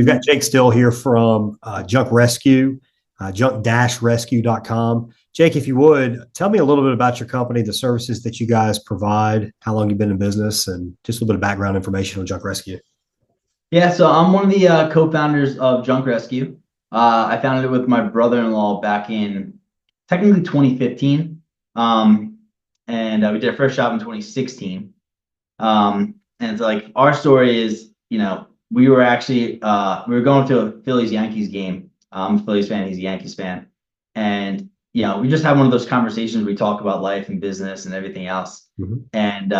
We've got Jake Still here from Junk Rescue, junk-rescue.com. Jake, if you would, tell me a little bit about your company, the services that you guys provide, how long you've been in business, and just a little bit of background information on Junk Rescue. Yeah, so I'm one of the co-founders of Junk Rescue. I founded it with my brother-in-law back in technically 2015. And we did our first job in 2016. And so like our story is, we were actually we were going to a Phillies-Yankees game. I'm a Phillies fan, he's a Yankees fan. And we just had one of those conversations where we talk about life and business and everything else. Mm-hmm. And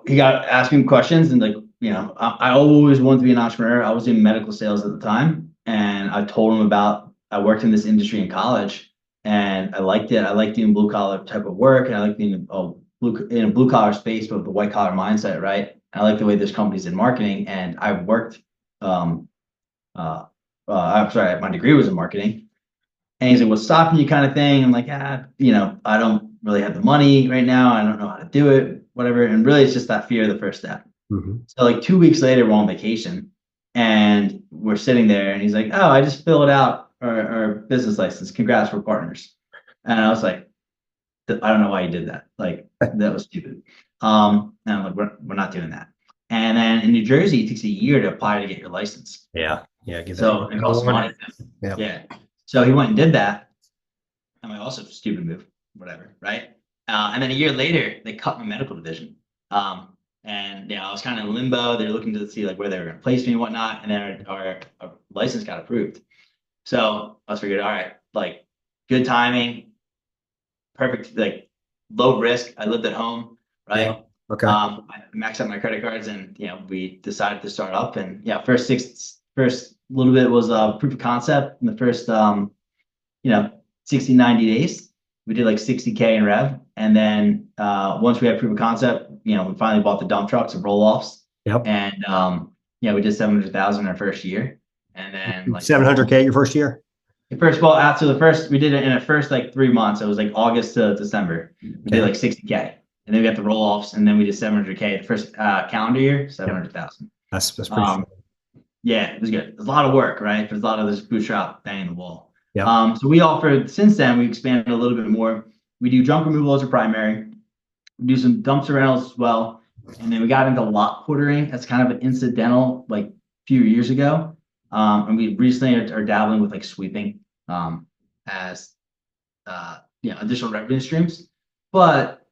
he got asking questions and I always wanted to be an entrepreneur. I was in medical sales at the time, and I told him I worked in this industry in college, and I liked it. I liked doing blue collar type of work, and I liked being in a blue collar space, but with the white collar mindset, right? And I like the way this company's in marketing, and I worked. I'm sorry, my degree was in marketing, and he's like, "What's stopping you?" kind of thing. I'm like, I don't really have the money right now. I don't know how to do it, whatever. And really, it's just that fear of the first step. Mm-hmm. So like 2 weeks later, we're on vacation, and we're sitting there, and he's like, "Oh, I just filled out our business license. Congrats, we're partners." And I was like, I don't know why you did that. Like that was stupid. And I'm like, we're not doing that. And then in New Jersey, it takes a year to apply to get your license. Yeah. So it costs money. Yeah. So he went and did that. I'm like, also stupid move, whatever, right? And then a year later, they cut my medical division. And I was kind of in limbo. They're looking to see like where they were going to place me and whatnot. And then our license got approved. So I was figured, all right, like good timing, perfect, like low risk. I lived at home, right? Yeah. Okay. I maxed out my credit cards, and we decided to start up. And first little bit was proof of concept in the first 60, 90 days. We did like 60K in rev. And then once we had proof of concept, we finally bought the dump trucks and roll-offs. Yep. And we did 700,000 our first year. And then like 700K your first year? After the first, we did it in the first like 3 months. It was like August to December. We did like 60K. And then we got the roll-offs, and then we did 700K the first calendar year, 700,000. That's pretty cool. Yeah, it was good. It's a lot of work, right? There's a lot of this bootstrap banging the wall. Yeah. So we offered, since then, we expanded a little bit more. We do junk removal as a primary. We do some dumpster rentals as well. And then we got into lot quartering. That's kind of an incidental, like, few years ago. And we recently are dabbling with like sweeping as additional revenue streams. But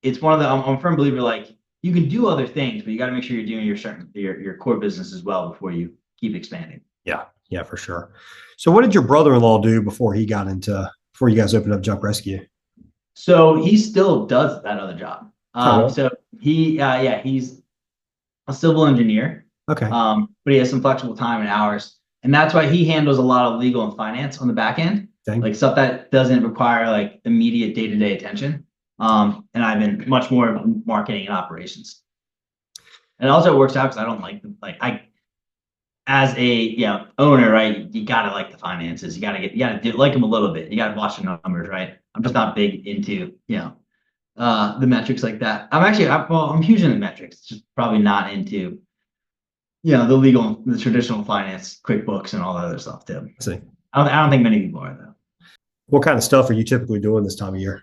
it's one of I'm a firm believer, like, you can do other things, but you got to make sure you're doing your core business as well before you keep expanding. Yeah, for sure. So what did your brother-in-law do before you guys opened up Junk Rescue? So he still does that other job. Really? So he's a civil engineer. Okay. But he has some flexible time and hours, and that's why he handles a lot of legal and finance on the back end, like stuff that doesn't require like immediate day-to-day attention. And I've been much more marketing and operations. And it also works out because I don't as a owner, right? You gotta like the finances. You gotta like them a little bit. You gotta watch the numbers, right? I'm just not big into the metrics like that. I'm huge into metrics, just probably not into the traditional finance, QuickBooks, and all that other stuff too. I see. I don't think many people are though. What kind of stuff are you typically doing this time of year?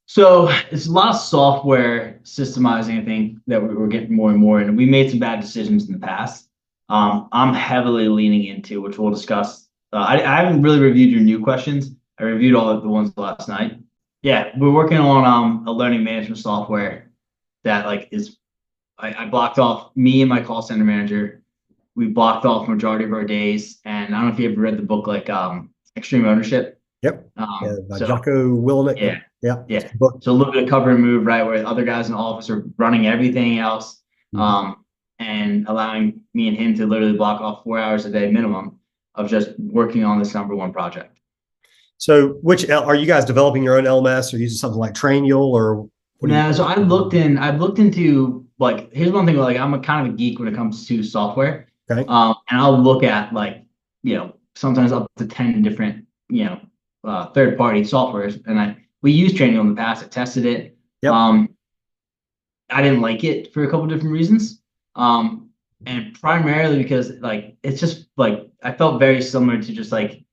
So it's a lot of software systemizing, I think, that we're getting more and more, and we made some bad decisions in the past. I'm heavily leaning into, which we'll discuss. I haven't really reviewed your new questions. I reviewed all of the ones last night. Yeah, we're working on a learning management software that I blocked off me and my call center manager. We blocked off majority of our days, and I don't know if you ever read the book Extreme Ownership. Yep. Jocko Willink. Yeah. So a little bit of cover and move, right, where other guys in the office are running everything else, and allowing me and him to literally block off 4 hours a day minimum of just working on this number one project. So are you guys developing your own LMS or using something like Trainual or? So I've looked into here's one thing, I'm a kind of a geek when it comes to software. Okay. And I'll look at sometimes up to 10 different, third-party softwares. And we used Trainual in the past. I tested it. Yep. I didn't like it for a couple different reasons. Um, and primarily because like it's just like I felt very similar to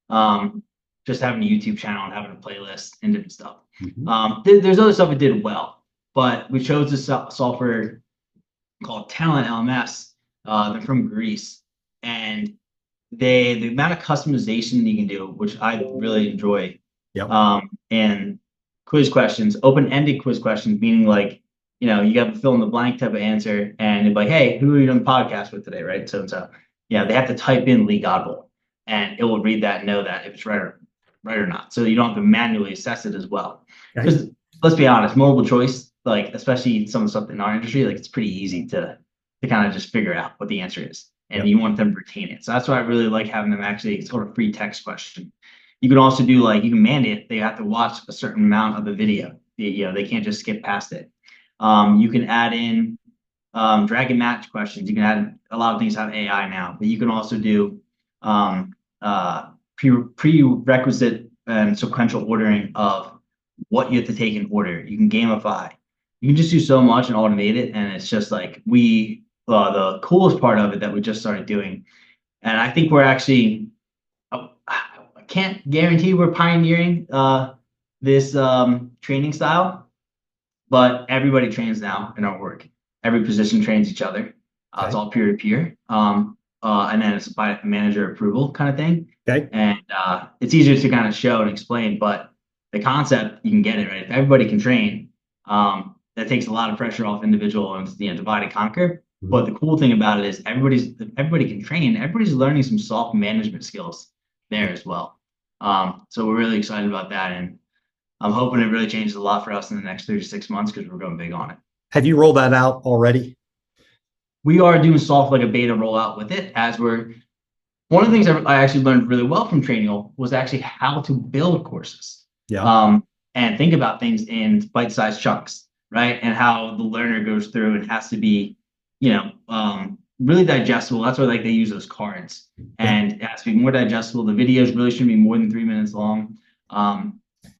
um just having a YouTube channel and having a playlist and different stuff. Hmm. There's other stuff it did well, but we chose this software called Talent LMS. They're from Greece, and the amount of customization you can do, which I really enjoy, Yep. and quiz questions, open-ended quiz questions, meaning like, you got to fill in the blank type of answer, and it's like, hey, who are you doing the podcast with today, right? So and so. Yeah, they have to type in Lee Godbold, and it will read that and know that if it's right or not. So you don't have to manually assess it as well. Okay. Because let's be honest, multiple choice, like especially some of the stuff in our industry, like it's pretty easy to kind of just figure out what the answer is, and Yep. you want them to retain it. So that's why I really like having them actually sort of free text question. You can also do like you can mandate they have to watch a certain amount of the video. They can't just skip past it. You can add in drag and match questions. You can add a lot of things have AI now, but you can also do um, prerequisite and sequential ordering of what you have to take in order. You can gamify. You can just do so much and automate it, and it's just like the coolest part of it that we just started doing. And I think we're actually, I can't guarantee we're pioneering this training style, but everybody trains now in our work. Every position trains each other. It's Okay. all peer to peer. And then it's by manager approval kind of thing. Okay. And it's easier to kind of show and explain, but the concept, you can get it, right? If everybody can train, that takes a lot of pressure off individual and divide and conquer. But Mhm. the cool thing about it is everybody can train. Everybody's learning some soft management skills there as well. So we're really excited about that. And I'm hoping it really changes a lot for us in the next 3 to 6 months because we're going big on it. Have you rolled that out already? We are doing soft like a beta rollout with it as we're one of the things I actually learned really well from Trainial was actually how to build courses Yeah. um, and think about things in bite-sized chunks, right? And how the learner goes through and has to be, really digestible. That's why like they use those cards, Yeah. and it has to be more digestible. The videos really shouldn't be more than 3 minutes long.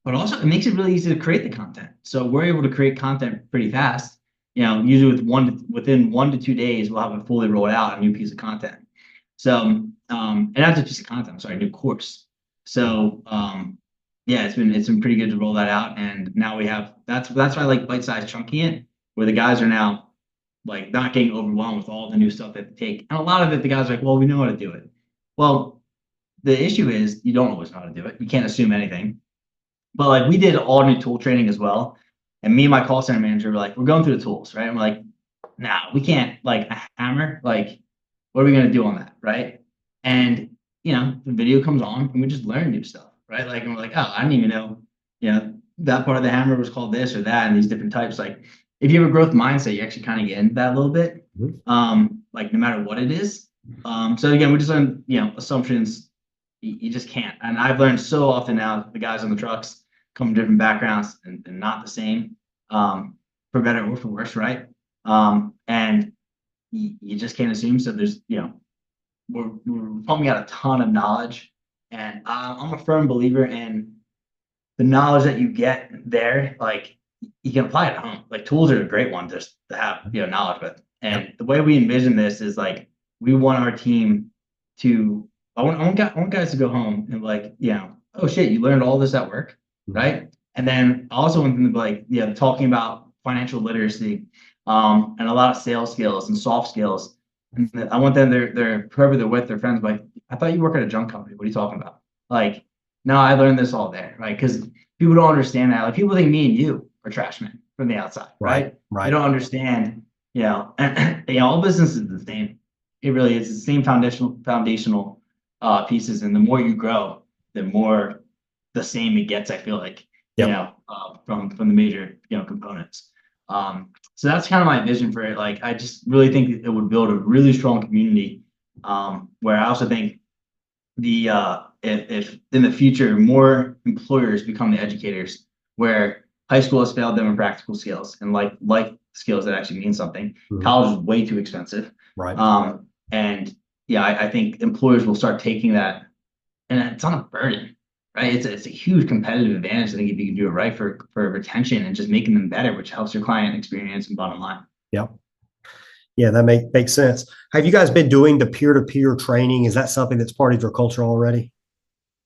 But also it makes it really easy to create the content. So we're able to create content pretty fast. Usually within 1 to 2 days, we'll have it fully rolled out, a new piece of content. So, and not just piece of content, I'm sorry, new course. So, yeah, it's been pretty good to roll that out. And now we have that's why I like bite-sized chunking it, where the guys are now like not getting overwhelmed with all the new stuff that they take. And a lot of it, the guys are like, well, we know how to do it. Well, the issue is you don't always know how to do it. You can't assume anything. But like we did all new tool training as well. And me and my call center manager were like, we're going through the tools, right? And we're like, nah, we can't like a hammer, like what are we gonna do on that, right? And the video comes on and we just learn new stuff, right? Like and we're like, oh, I didn't even know, that part of the hammer was called this or that, and these different types. Like if you have a growth mindset, you actually kind of get into that a little bit. Mhm. Like no matter what it is. So again, we just learn, assumptions you just can't. And I've learned so often now the guys on the trucks come from different backgrounds and not the same, for better or for worse, right? And you just can't assume. So there's, we're pumping out a ton of knowledge, and I'm a firm believer in the knowledge that you get there. Like you can apply it at home. Like tools are a great one just to have knowledge with. Yep. And the way we envision this is like we want our team to. I want guys to go home and like oh shit, you learned all this at work, Mhm. right? And then I also want them to be like talking about financial literacy, and a lot of sales skills and soft skills. And I want them they're whoever they're with their friends like I thought you work at a junk company. What are you talking about? Like no, I learned this all there, right? Because people don't understand that. Like people think me and you are trash men from the outside, Right. right? They Right. don't understand, all business is the same. It really is the same foundational pieces, and the more you grow, the more the same it gets. I feel like Yep. from the major components. So that's kind of my vision for it. Like I just really think it would build a really strong community. Where I also think the if in the future more employers become the educators, where high school has failed them in practical skills and like life skills that actually mean something. Mhm. College is way too expensive, Right. and yeah, I think employers will start taking that, and it's not a burden, right? It's a huge competitive advantage. I think if you can do it right for retention and just making them better, which helps your client experience and bottom line. Yep. Yeah, that makes sense. Have you guys been doing the peer-to-peer training? Is that something that's part of your culture already?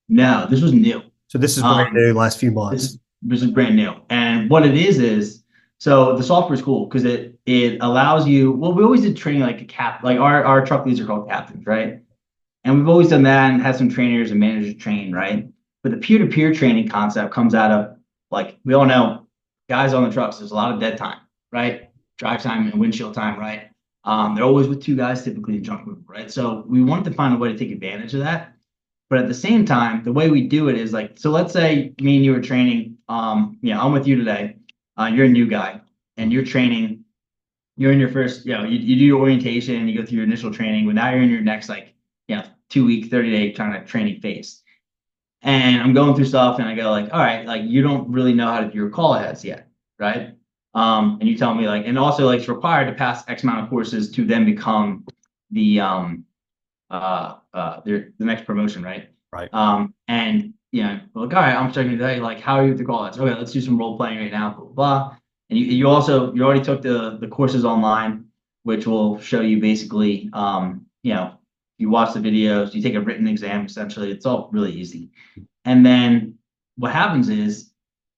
No, this was new. So this is brand Um, new, last few this months. is this is brand new, and what it is so the software is cool because it allows you. Well, we always did training like a cap, like our truck leads are called captains, right? And we've always done that and had some trainers and managers train, right? But the peer-to-peer training concept comes out of like we all know, guys on the trucks. There's a lot of dead time, right? Drive time and windshield time, right? They're always with two guys, typically in junk move, right? So we wanted to find a way to take advantage of that. But at the same time, the way we do it is like, so let's say me and you were training, I'm with you today. You're a new guy and you're training, you're in your first, you do your orientation and you go through your initial training, but now you're in your next like, 2 week, 30-day kind of training phase. And I'm going through stuff and I go like, all right, like you don't really know how to do your call aheads yet, right? And you tell me like, and also like it's required to pass X amount of courses to then become the the next promotion, right? Right. And like, all right, I'm checking today. Like, how are you with the call? It's okay. Let's do some role playing right now. Blah blah. Blah. And you already took the courses online, which will show you basically, you watch the videos, you take a written exam. Essentially, it's all really easy. And then what happens is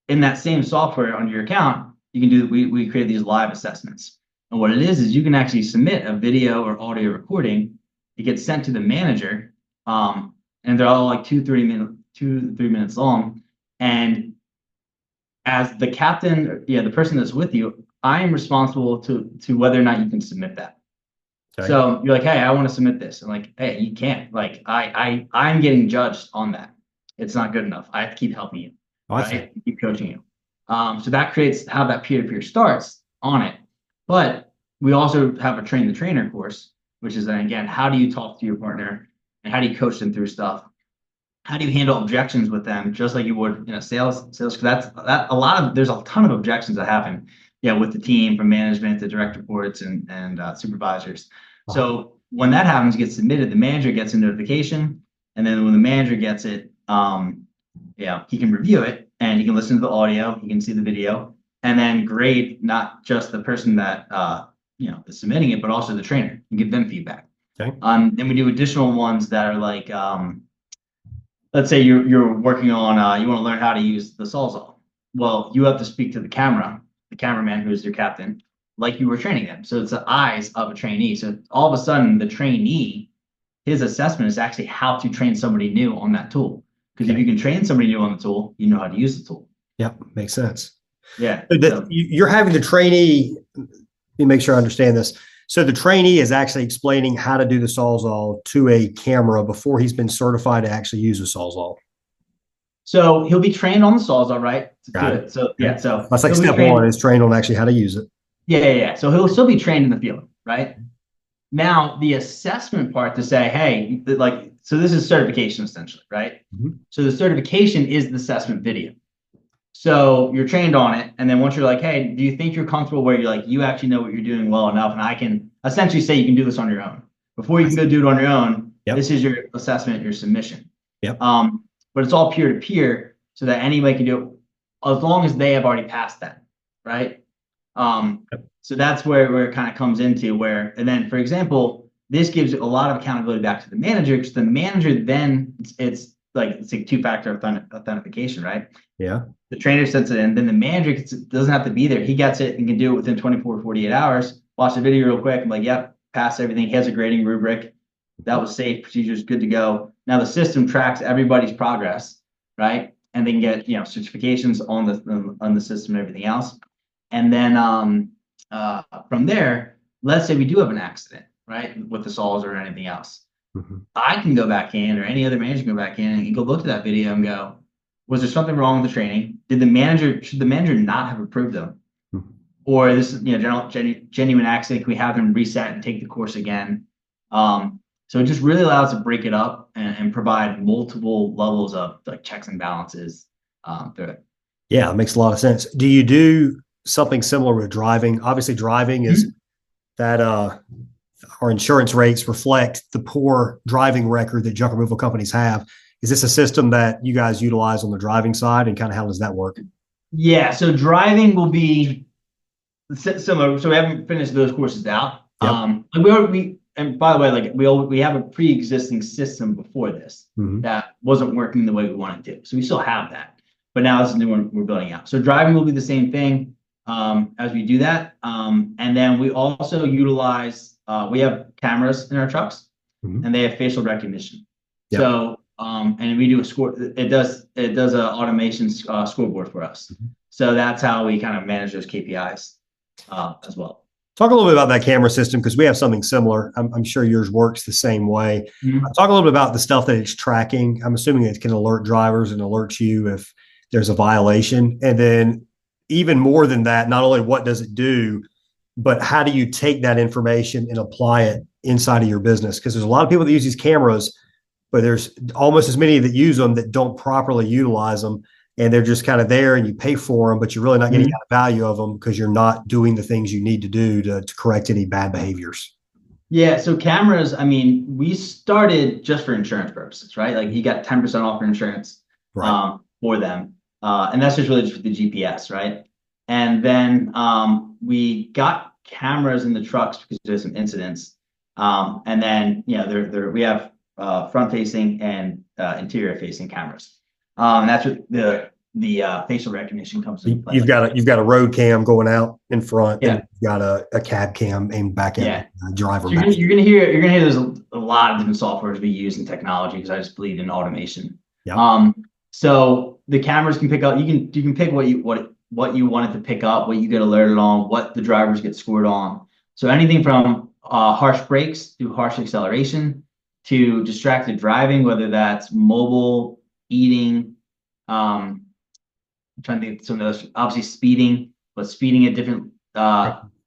in that same software on your account, you can do we create these live assessments. And what it is you can actually submit a video or audio recording. It gets sent to the manager, and they're all like 2 to 3 minutes long. And as the captain, the person that's with you, I am responsible to whether or not you can submit that. Okay. So you're like, hey, I want to submit this. And like, hey, you can't. Like, I'm getting judged on that. It's not good enough. I have to keep helping you, Oh, I see. right? Keep coaching you. So that creates how that peer-to-peer starts on it. But we also have a train the trainer course, which is then again, how do you talk to your partner and how do you coach them through stuff? How do you handle objections with them, just like you would in a sales? Because there's a ton of objections that happen, with the team from management to direct reports and supervisors. Uh-huh. So when that happens, it gets submitted, the manager gets a notification, and then when the manager gets it, he can review it and he can listen to the audio, he can see the video, and then grade not just the person that is submitting it, but also the trainer and give them feedback. Okay. Then we do additional ones that are like, let's say you're working on you want to learn how to use the Sawzall. Well, you have to speak to the cameraman who's your captain, like you were training them. So it's the eyes of a trainee. So all of a sudden, the trainee, his assessment is actually how to train somebody new on that tool. Because if you can train somebody new on the tool, you know how to use the tool. Yep, makes sense. Yeah. So you're having the trainee. Let me make sure I understand this. So the trainee is actually explaining how to do the Sawzall to a camera before he's been certified to actually use a Sawzall. So he'll be trained on the Sawzall, right? Got it. So yeah, so that's like step one is trained on actually how to use it. Yeah. So he'll still be trained in the field, right? Now the assessment part to say, hey, so this is certification essentially, right? Mm-hmm. So the certification is the assessment video. So you're trained on it, and then once you're like, hey, do you think you're comfortable where you're like, you actually know what you're doing well enough, and I can essentially say you can do this on your own. Before you can go do it on your own, This is your assessment, your submission. Yep. But it's all peer-to-peer so that anybody can do it as long as they have already passed that, right? So that's where it kind of comes into and then, for example, this gives a lot of accountability back to the manager because the manager then it's like two-factor authentication, right? Yeah. The trainer sends it in, then the manager doesn't have to be there. He gets it and can do it within 24 48 hours. Watch the video real quick. I'm like, yep, pass everything. He has a grading rubric. That was safe. Procedures good to go. Now the system tracks everybody's progress, right? And they can get certifications on the system and everything else. And then from there, let's say we do have an accident, right, with the saws or anything else. Mm-hmm. I can go back in, or any other manager can go back in and go look at that video and go, was there something wrong with the training? Should the manager not have approved them? Mm-hmm. Or this is genuine accident? Can we have them reset and take the course again? So it just really allows to break it up and provide multiple levels of like checks and balances through it. Yeah, it makes a lot of sense. Do you do something similar with driving? Obviously, driving is that our insurance rates reflect the poor driving record that junk removal companies have. Is this a system that you guys utilize on the driving side, and kind of how does that work? Yeah, so driving will be similar. So we haven't finished those courses out. Yep. And by the way, like we have a pre-existing system before this that wasn't working the way we wanted to. So we still have that, but now this is the new one we're building out. So driving will be the same thing as we do that. And then we also utilize, we have cameras in our trucks and they have facial recognition. Yep. So, and we do a score, it does a automation scoreboard for us. So that's how we kind of manage those KPIs as well. Talk a little bit about that camera system because we have something similar. I'm sure yours works the same way. Talk a little bit about the stuff that it's tracking. I'm assuming it can alert drivers and alert you if there's a violation. And then even more than that, not only what does it do, but how do you take that information and apply it inside of your business? Because there's a lot of people that use these cameras, but there's almost as many that use them that don't properly utilize them. And they're just kind of there and you pay for them, but you're really not getting out the value of them because you're not doing the things you need to do to correct any bad behaviors. Yeah. So cameras, I mean, we started just for insurance purposes, right? Like you got 10% off your insurance for them. And that's just really just for the GPS, right? And then we got cameras in the trucks because there's some incidents. And then, we have front facing and interior facing cameras. That's what the facial recognition comes in play. You've got a road cam going out in front, and you've got a cab cam aimed back at the driver. So you're gonna hear there's a lot of different softwares we use in technology because I just believe in automation. Yep. So the cameras can pick up. You can pick what you want it to pick up, what you get alerted on, what the drivers get scored on. So anything from harsh brakes to harsh acceleration to distracted driving, whether that's mobile, eating, I'm trying to think of some of those, obviously speeding, but speeding at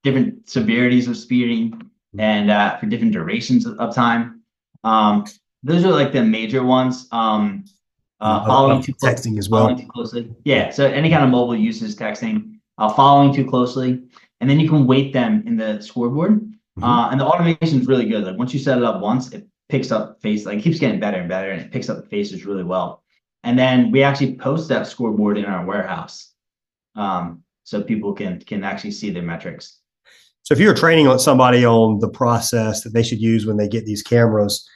different severities of speeding and for different durations of time. Those are like the major ones. Following too texting as well. Following too closely. Yeah. So any kind of mobile uses texting, following too closely, and then you can weight them in the scoreboard. And the automation is really good. Like once you set it up once, it picks up face, like it keeps getting better and better, and it picks up the faces really well. And then we actually post that scoreboard in our warehouse, so people can actually see their metrics. So if you were training somebody on the process that they should use when they get these cameras,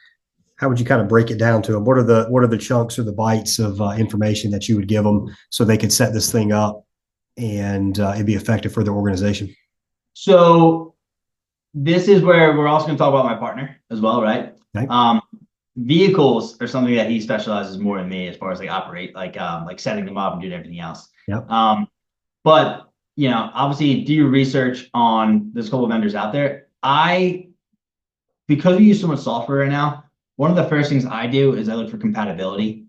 how would you kind of break it down to them? What are the chunks or the bytes of information that you would give them so they could set this thing up and it'd be effective for their organization? So this is where we're also going to talk about my partner as well, right? Okay. Vehicles are something that he specializes more than me as far as operate, like setting them up and doing everything else. Yep. But obviously do your research on, there's a couple of vendors out there. Because we use so much software right now, one of the first things I do is I look for compatibility.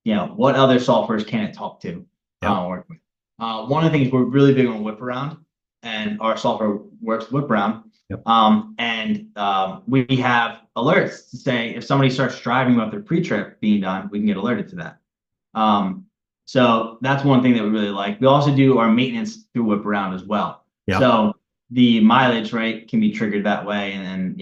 What other softwares can it talk to? Work with. One of the things we're really big on whip around, and our software works with whip around. Yep. We have alerts to say if somebody starts driving without their pre-trip being done, we can get alerted to that. So that's one thing that we really like. We also do our maintenance through whip around as well. Yep. So the mileage, right, can be triggered that way, and then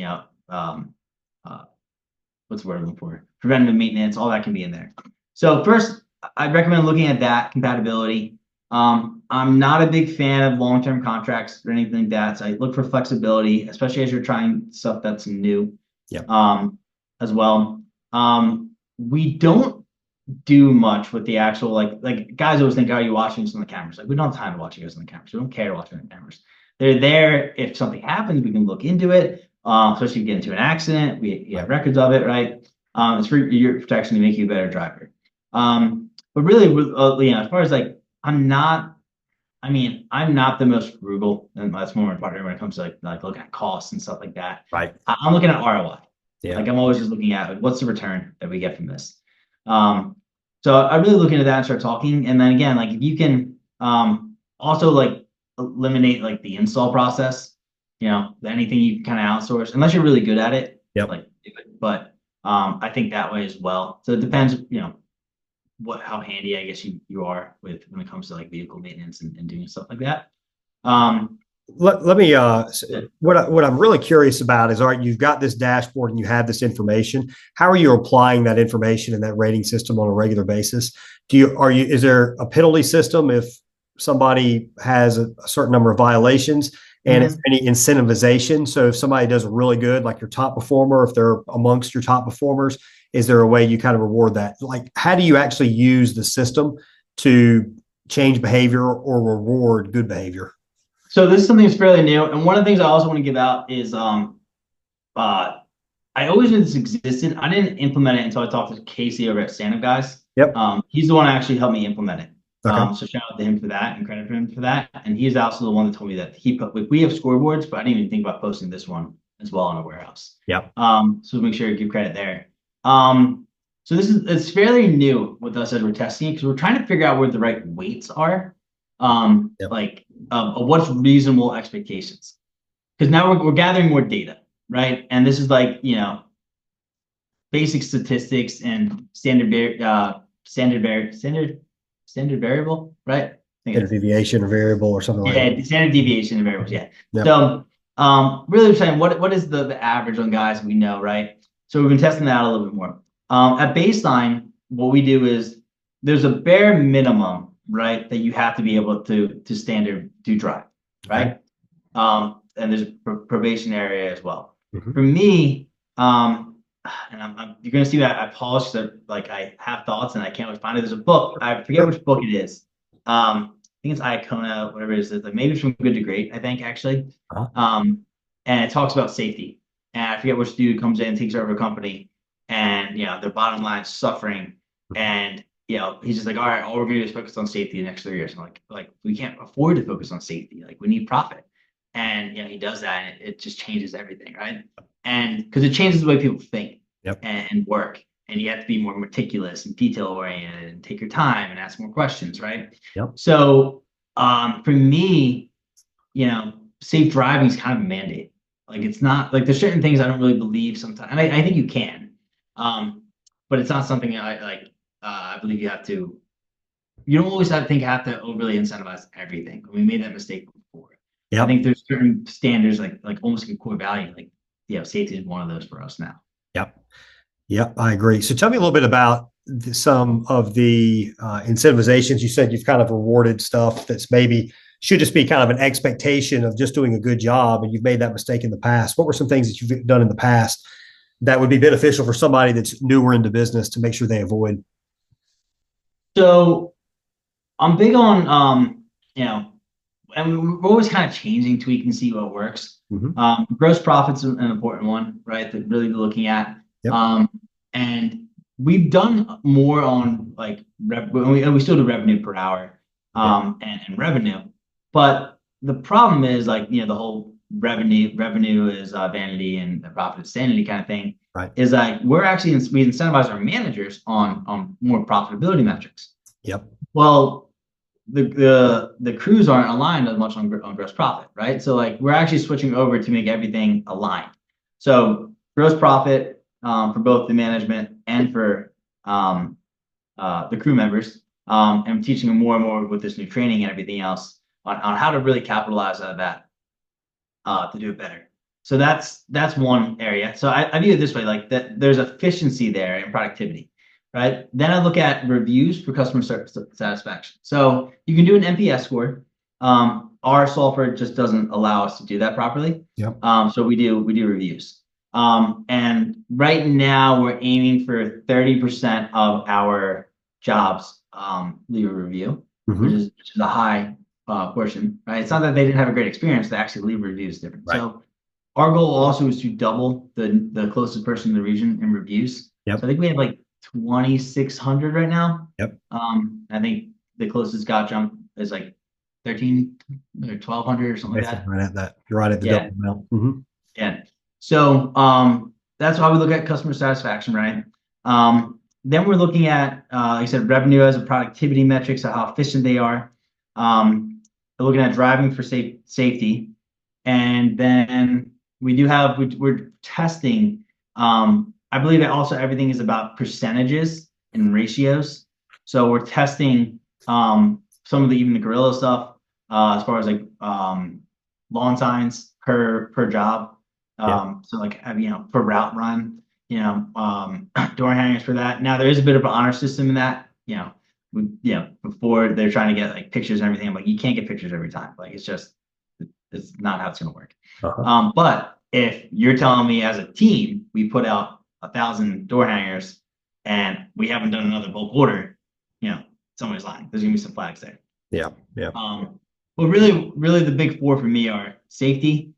what's the word I'm looking for? Preventative maintenance, all that can be in there. So first, I'd recommend looking at that compatibility. I'm not a big fan of long-term contracts or anything like that. So I look for flexibility, especially as you're trying stuff that's new. As well. We don't do much with the actual like guys always think, are you watching this on the cameras? Like we don't have time to watch you guys on the cameras. We don't care to watch it on the cameras. They're there if something happens, we can look into it. Especially if you get into an accident, we have records of it, right? It's for your protection to make you a better driver. But really, as far as I'm not the most frugal, and that's more important when it comes to like looking at costs and stuff like that. Right. I'm looking at ROI. Yeah. I'm always just looking at what's the return that we get from this. So I really look into that and start talking. And then again, if you can also eliminate the install process. Anything you can kind of outsource, unless you're really good at it. Yep. But I think that way as well. So it depends, how handy I guess you are with when it comes to vehicle maintenance and doing stuff like that. Let me what I'm really curious about is, all right, you've got this dashboard and you have this information. How are you applying that information in that rating system on a regular basis? Is there a penalty system if somebody has a certain number of violations? And is there any incentivization? So if somebody does really good, like your top performer, if they're amongst your top performers, is there a way you kind of reward that? Like, how do you actually use the system to change behavior or reward good behavior? So this is something that's fairly new, and one of the things I also want to give out is I always knew this existed. I didn't implement it until I talked to Casey over at Stand Up Guys. Yep. He's the one that actually helped me implement it. Okay. So shout out to him for that and credit for him for that. And he's also the one that told me that he put, like, we have scoreboards, but I didn't even think about posting this one as well on a warehouse. Yep. So make sure to give credit there. So it's fairly new with us as we're testing it because we're trying to figure out where the right weights are. What's reasonable expectations. Because now we're gathering more data, right? And this is like, basic statistics and standard variable, right? Standard deviation or variable or something like that. Yeah, standard deviation and variables, yeah. Yep. So really we're saying what is the average on guys we know, right? So we've been testing that out a little bit more. At baseline, what we do is there's a bare minimum, right, that you have to be able to standard do drive, right? Okay. And there's a probation area as well. Mm-hmm. For me, and you're gonna see that I polish that, like I have thoughts and I can't always find it. There's a book, I forget which book it is. I think it's Iacona, whatever it is. Like maybe it's From Good to Great, I think actually. And it talks about safety. And I forget which dude comes in and takes over a company, and their bottom line is suffering. And he's just like, all right, all we're gonna do is focus on safety the next 3 years. I'm like we can't afford to focus on safety. Like we need profit. And he does that, and it just changes everything, right? And because it changes the way people think. Yep. And work. And you have to be more meticulous and detail oriented and take your time and ask more questions, right? Yep. So for me, safe driving is kind of a mandate. Like it's not like there's certain things I don't really believe sometimes. And I think you can. But it's not something I like. I believe you have to. You don't always have to overly incentivize everything. We made that mistake before. Yep. I think there's certain standards like almost like core value. Like safety is one of those for us now. Yep. Yep, I agree. So tell me a little bit about some of the incentivizations. You said you've kind of rewarded stuff that's maybe should just be kind of an expectation of just doing a good job, and you've made that mistake in the past. What were some things that you've done in the past that would be beneficial for somebody that's newer into business to make sure they avoid? So I'm big on, and we're always kind of changing, tweaking, see what works. Mm-hmm. Gross profit's an important one, right? That really be looking at. Yep. And we've done more on like we still do revenue per hour, and revenue, but the problem is like the whole revenue is vanity and the profit is sanity kind of thing. Right. Is like we incentivize our managers on more profitability metrics. Yep. Well, the crews aren't aligned as much on gross profit, right? So like we're actually switching over to make everything aligned. So gross profit for both the management and for the crew members, and teaching them more and more with this new training and everything else on how to really capitalize out of that to do it better. So that's one area. So I view it this way, like that there's efficiency there and productivity. Right. Then I look at reviews for customer service satisfaction. So you can do an NPS score. Our software just doesn't allow us to do that properly. Yep. So we do reviews. And right now we're aiming for 30% of our jobs leave a review, mm-hmm. which is a high portion. Right. It's not that they didn't have a great experience; they actually leave reviews different. Right. So our goal also is to double the closest person in the region in reviews. Yep. So I think we have like 2,600 right now. Yep. I think the closest got jump is like 13 or 1,200 or something like that. Right at that. You're right at the double amount. Mm-hmm. Yeah. So that's why we look at customer satisfaction, right? Then we're looking at, like I said, revenue as a productivity metric, so how efficient they are. We're looking at driving for safety, and then we're testing. I believe that also everything is about percentages and ratios. So we're testing some of even the Gorilla stuff as far as like lawn signs per job. So like per route run, door hangers for that. Now there is a bit of an honor system in that. Before they're trying to get like pictures and everything. I'm like, you can't get pictures every time. Like it's It's not how it's going to work. Uh-huh. But if you're telling me as a team, we put out 1,000 door hangers and we haven't done another bulk order, somebody's lying. There's gonna be some flags there. Yeah. Yeah. But really the big four for me are safety,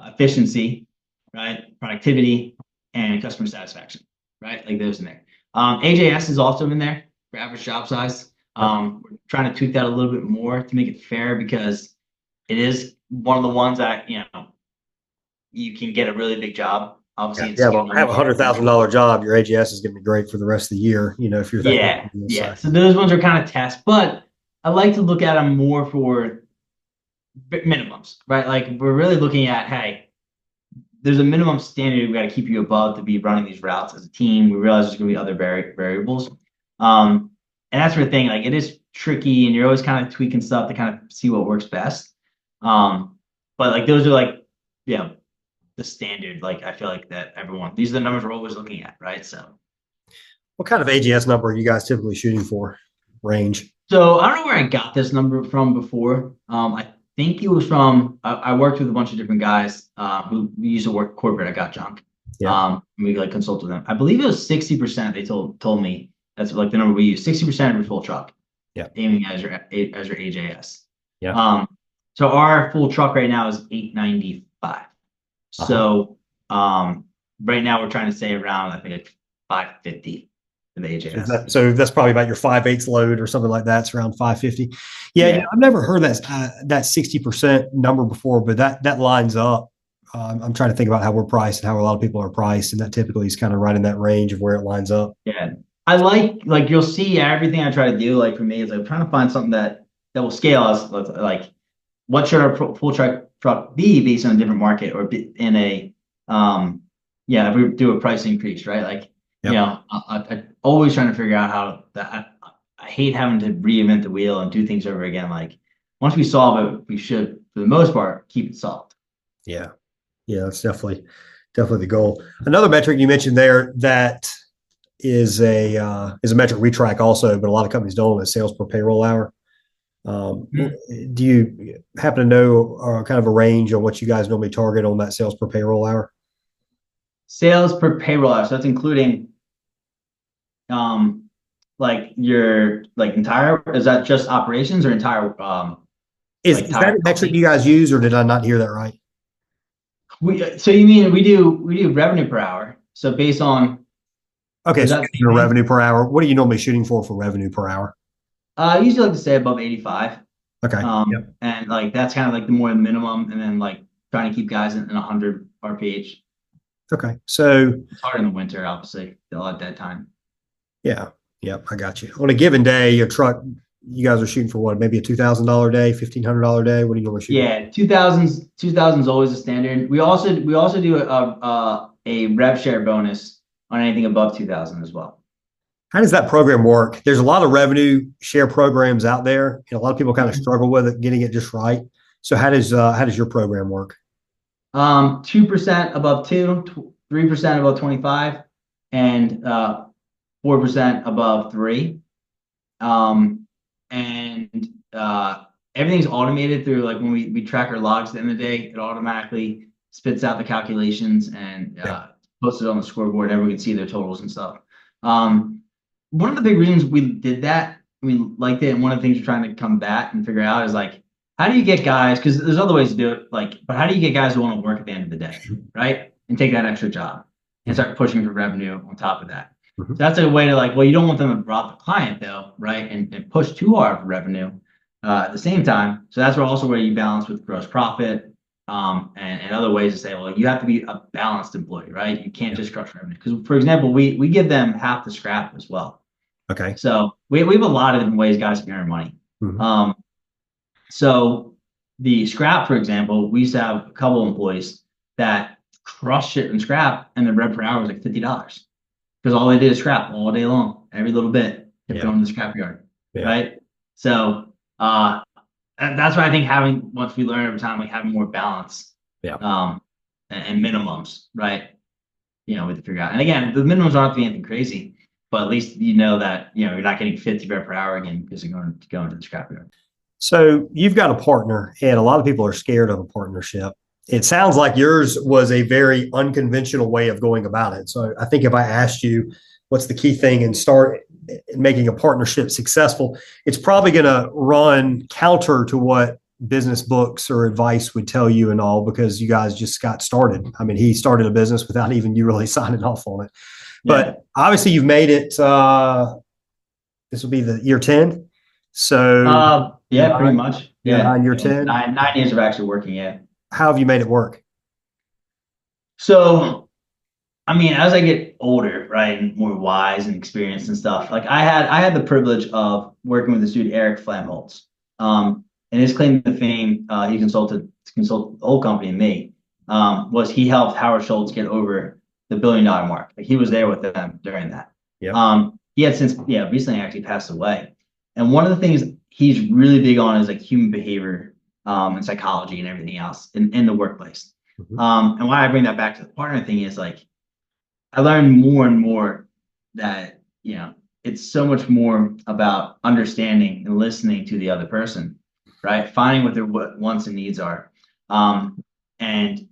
efficiency, right? Productivity and customer satisfaction, right? Like those in there. AJS is also in there for average job size. We're trying to tweak that a little bit more to make it fair because it is one of the ones that, you can get a really big job. Obviously, it's Yeah. Well, have $100,000 job. Your AGS is going to be great for the rest of the year. If you're that yeah, yeah. So those ones are kind of tests, but I like to look at them more for minimums, right? Like we're really looking at, hey, there's a minimum standard we got to keep you above to be running these routes as a team. We realize there's going to be other variables, and that's the thing. Like it is tricky, and you're always kind of tweaking stuff to kind of see what works best. But like those are like, the standard. Like I feel like that these are the numbers we're always looking at, right? So, what kind of AGS number are you guys typically shooting for? Range? So I don't know where I got this number from before. I think it was from I worked with a bunch of different guys who used to work corporate at Got Junk. Yeah. We like consulted with them. I believe it was 60%. They told me that's like the number we use. 60% of your full truck. Yeah. Aiming as your AJS. Yeah. So our full truck right now is 895. So right now we're trying to stay around I think like 550. So that's probably about your 5/8 load or something like that. It's around 550. Yeah. I've never heard that 60% number before, but that lines up. I'm trying to think about how we're priced and how a lot of people are priced, and that typically is kind of right in that range of where it lines up. Yeah, I like you'll see everything I try to do. Like for me, is I'm trying to find something that will scale us. Like, what should our full truck be based on a different market or in a if we do a price increase, right? Like. Yep. I always trying to figure out how that. I hate having to reinvent the wheel and do things over again. Like once we solve it, we should, for the most part, keep it solved. Yeah, that's definitely the goal. Another metric you mentioned there that is a metric we track also, but a lot of companies don't, is sales per payroll hour. Do you happen to know kind of a range on what you guys normally target on that sales per payroll hour? Sales per payroll hour. So that's including, like your entire. Is that just operations or entire? Is that a metric you guys use, or did I not hear that right? So you mean we do revenue per hour? So based on. Okay, so your revenue per hour. What are you normally shooting for revenue per hour? I usually like to say above 85. Okay. And like that's kind of like the more minimum, and then like trying to keep guys in 100 RPH. Okay, so it's hard in the winter, obviously, a lot of dead time. Yeah, I got you. On a given day, your truck, you guys are shooting for what? Maybe a $2,000 day, $1,500 day. What are you normally shooting? Yeah, 2,000 is always the standard. We also do a rev share bonus on anything above 2,000 as well. How does that program work? There's a lot of revenue share programs out there, and a lot of people kind of struggle with it, getting it just right. So how does your program work? 2% above 2, 3% above 25, and 4% above 3. And everything's automated through like when we track our logs at the end of the day, it automatically spits out the calculations and posts it on the scoreboard. Everyone can see their totals and stuff. One of the big reasons we did that, we liked it, and one of the things we're trying to combat and figure out is like, how do you get guys, because there's other ways to do it, but how do you get guys who want to work at the end of the day, right? And take that extra job and start pushing for revenue on top of that. So that's a way to you don't want them to rob the client though, right? And push too hard for revenue at the same time. So that's where you balance with gross profit and other ways to say, well, you have to be a balanced employee, right? You can't just crush revenue. Because for example, we give them half the scrap as well. Okay. So we have a lot of different ways guys can earn money. So the scrap, for example, we used to have a couple of employees that crushed it in scrap, and the rev per hour was like $50 because all they did is scrap all day long, every little bit kept going to the scrap yard, right? So that's why I think once we learn over time, like having more balance, and minimums, right? We have to figure out. And again, the minimums aren't be anything crazy, but at least you know that you're not getting 50 rev per hour again because you're going to the scrap yard. So you've got a partner, and a lot of people are scared of a partnership. It sounds like yours was a very unconventional way of going about it. So I think if I asked you what's the key thing in start in making a partnership successful, it's probably going to run counter to what business books or advice would tell you and all, because you guys just got started. I mean, he started a business without even you really signing off on it. Yeah. But obviously you've made it. This will be the year 10. So Yeah, pretty much. year Yeah. 9, year 10. Nine years of actually working. Yeah. How have you made it work? So, I mean, as I get older, right, and more wise and experienced and stuff, like I had the privilege of working with this dude, Eric Flamholtz. And his claim to fame, he consult the whole company and me, was he helped Howard Schultz get over the $1 billion mark. Like he was there with them during that. Yeah. He had since, recently actually passed away. And one of the things he's really big on is like human behavior, and psychology and everything else in the workplace. Mhm. And why I bring that back to the partner thing is like, I learned more and more that, it's so much more about understanding and listening to the other person, right? Finding what their wants and needs are. And,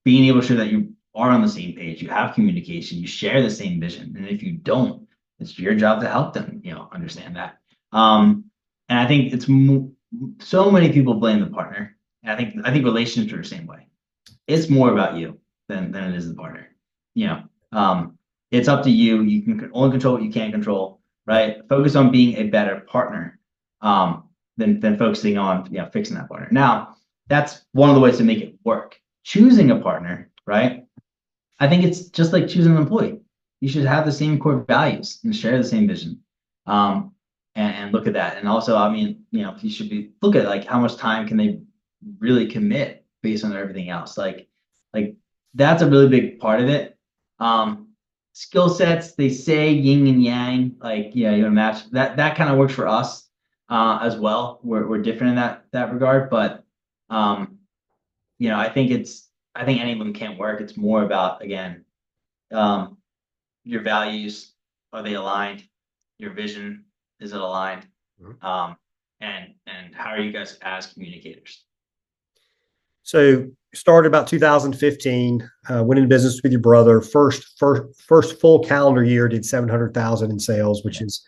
being able to show that you are on the same page, you have communication, you share the same vision. And if you don't, it's your job to help them, understand that. And I think it's so many people blame the partner. And I think relationships are the same way. It's more about you than it is the partner. It's up to you. You can only control what you can control, right? Focus on being a better partner, than focusing on fixing that partner. Now, that's one of the ways to make it work. Choosing a partner, right? I think it's just like choosing an employee. You should have the same core values and share the same vision. And look at that. And also, I mean, you should look at like how much time can they really commit based on everything else. Like that's a really big part of it. Skill sets, they say yin and yang, like, yeah, you want to match that kind of works for us, as well. We're different in that regard, but, I think any of them can't work. It's more about, again, your values, are they aligned? Your vision, is it aligned? Mhm. And how are you guys as communicators? So started about 2015, went into business with your brother. First full calendar year did 700,000 in sales, which is,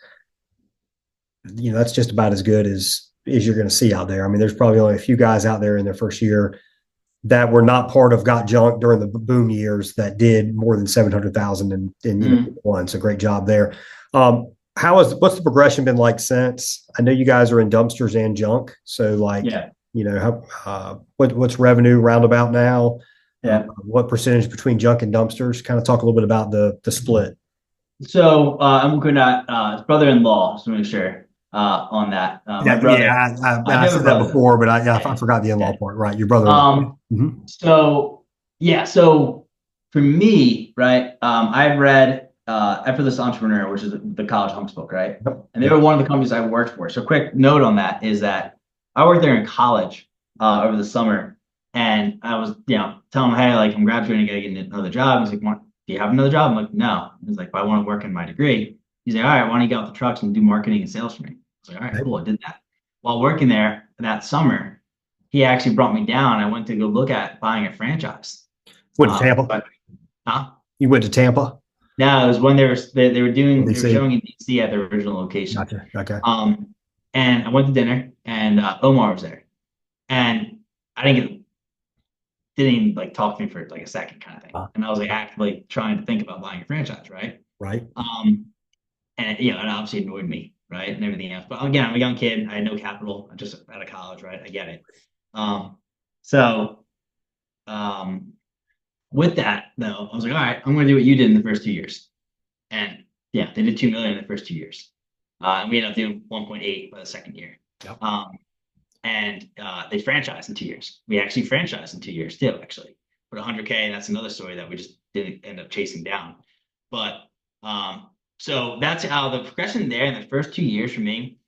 that's just about as good as you're going to see out there. I mean, there's probably only a few guys out there in their first year that were not part of Got Junk during the boom years that did more than 700,000 in one. So great job there. What's the progression been like since? I know you guys are in dumpsters and junk. So what's revenue roundabout now? Yeah. What percentage between junk and dumpsters? Kind of talk a little bit about the split. So, I'm looking at his brother-in-law, just to make sure, on that. My brother. Yeah, I I have a said that brother. before, but I forgot the in-law part. Right, your brother-in-law. So yeah, so for me, right, I've read Effortless Entrepreneur, which is the college hunks book, right? Yep. And they were one of the companies I worked for. So quick note on that is that I worked there in college, over the summer, and I was, telling him, hey, like I'm graduating, I gotta get another job. He's like, do you have another job? I'm like, no. He's like, but I want to work in my degree. He's like, all right, why don't you get off the trucks and do marketing and sales for me? I was like, all right, cool. I did that. While working there that summer, he actually brought me down. I went to go look at buying a franchise. Went to Tampa. Huh? You went to Tampa? No, it was when they were showing in DC at their original location. Gotcha. Okay. And I went to dinner, and Omar was there, and I didn't even like talk to me for like a second, kind of thing. And I was like actively trying to think about buying a franchise, right? Right. And it obviously annoyed me, right, and everything else. But again, I'm a young kid. I had no capital. I just out of college, right? I get it. So, with that though, I was like, all right, I'm going to do what you did in the first 2 years. And yeah, they did 2 million in the first 2 years. And we ended up doing 1.8 by the second year. Yep. And they franchised in 2 years. We actually franchised in 2 years too, actually. But 100K, that's another story that we just didn't end up chasing down. But so that's how the progression there in the first 2 years for me,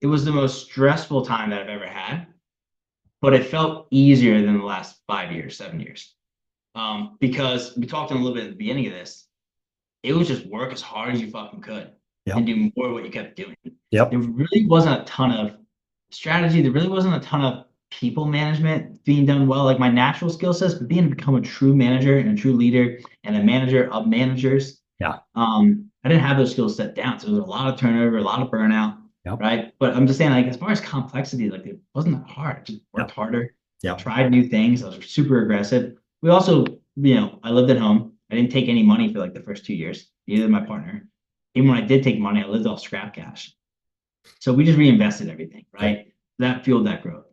it was the most stressful time that I've ever had. But it felt easier than the last 5 years, 7 years. Because we talked a little bit at the beginning of this, it was just work as hard as you fucking could. Yep. And do more of what you kept doing. Yep. There really wasn't a ton of strategy, there really wasn't a ton of people management being done well. Like my natural skill sets, but being to become a true manager and a true leader and a manager of managers. Yeah. I didn't have those skills set down. So there was a lot of turnover, a lot of burnout. Yep. Right. But I'm just saying, like, as far as complexity, like it wasn't that hard. I just worked Yep. harder, Yep. tried new things. I was super aggressive. We also, I lived at home. I didn't take any money for like the first 2 years, neither did my partner. Even when I did take money, I lived off scrap cash. So we just reinvested everything, right? That fueled that growth.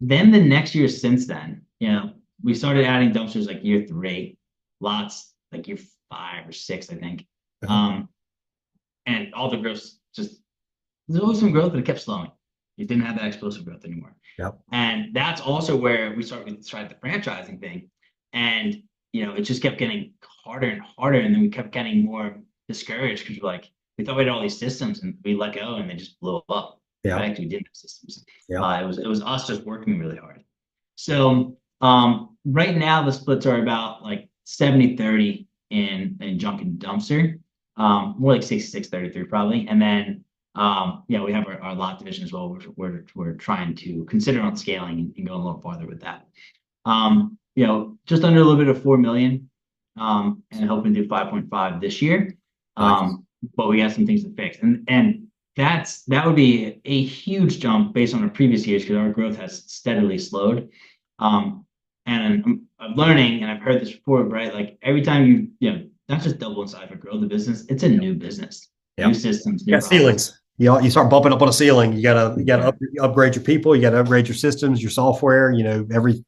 Then the next year since then, we started adding dumpsters like year 3, lots like year 5 or 6, I think. And all the growth just, there's always some growth, but it kept slowing. You didn't have that explosive growth anymore. Yep. And that's also where we tried the franchising thing. And, it just kept getting harder and harder. And then we kept getting more discouraged because we thought we had all these systems and we let go and they just blew up. Yeah. Right? We didn't have systems. Yeah. It was us just working really hard. So right now the splits are about like 70-30 in junk and dumpster. More like 66-33 probably. And then we have our lot division as well, which we're trying to consider on scaling and going a little farther with that. Just under a little bit of 4 million, and hoping to do 5.5 this year. Nice. But we got some things to fix, and that would be a huge jump based on our previous years because our growth has steadily slowed. And I'm learning, and I've heard this before, right? Like every time you not just double in size but grow the business, it's a new business, new systems, new ceilings. You start bumping up on a ceiling. You gotta upgrade your people. You gotta upgrade your systems, your software. Every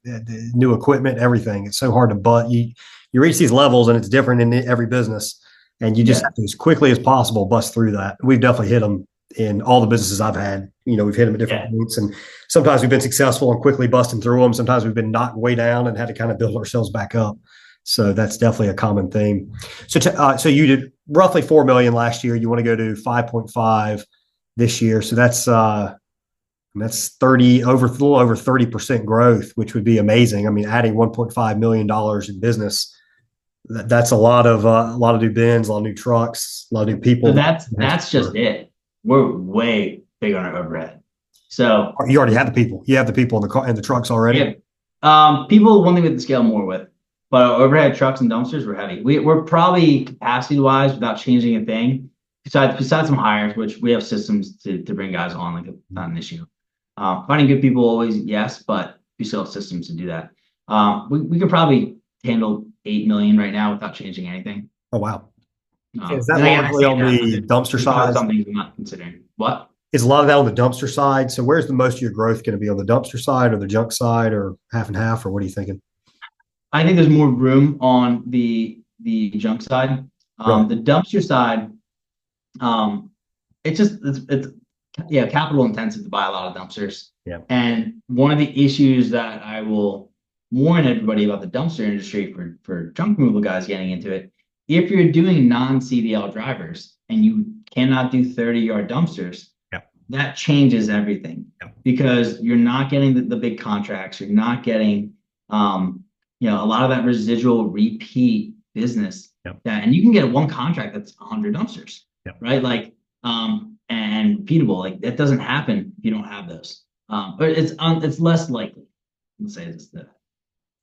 new equipment, everything. It's so hard to you reach these levels, and it's different in every business. And you just have to, as quickly as possible, bust through that. We've definitely hit them in all the businesses I've had. We've hit them at different points, and sometimes we've been successful in quickly busting through them. Sometimes we've been knocked way down and had to kind of build ourselves back up. So that's definitely a common theme. So you did roughly 4 million last year. You want to go to 5.5 this year. So that's 30 a little over 30% growth, which would be amazing. I mean, adding $1.5 million in business, that's a lot of new bins, a lot of new trucks, a lot of new people. So that's just it. We're way big on our overhead. So you already have the people. You have the people in the car and the trucks already. Yeah. People, one thing we have to scale more with, but our overhead trucks and dumpsters were heavy. We're probably capacity wise without changing a thing. Besides some hires, which we have systems to bring guys on, like not an issue. Finding good people always, yes, but we still have systems to do that. We could probably handle 8 million right now without changing anything. Oh wow! Is that largely on the dumpster side? Something I'm not considering. What? Is a lot of that on the dumpster side? So where's the most of your growth going to be, on the dumpster side or the junk side, or half and half, or what are you thinking? I think there's more room on the junk side. Right. The dumpster side, it's capital intensive to buy a lot of dumpsters. Yeah. And one of the issues that I will warn everybody about the dumpster industry for junk removal guys getting into it, if you're doing non-CDL drivers and you cannot do 30-yard dumpsters, that changes everything because you're not getting the big contracts. You're not getting, a lot of that residual repeat business and you can get one contract that's 100 dumpsters, right? Like, and repeatable, like that doesn't happen if you don't have those. But it's less likely. Let's say this.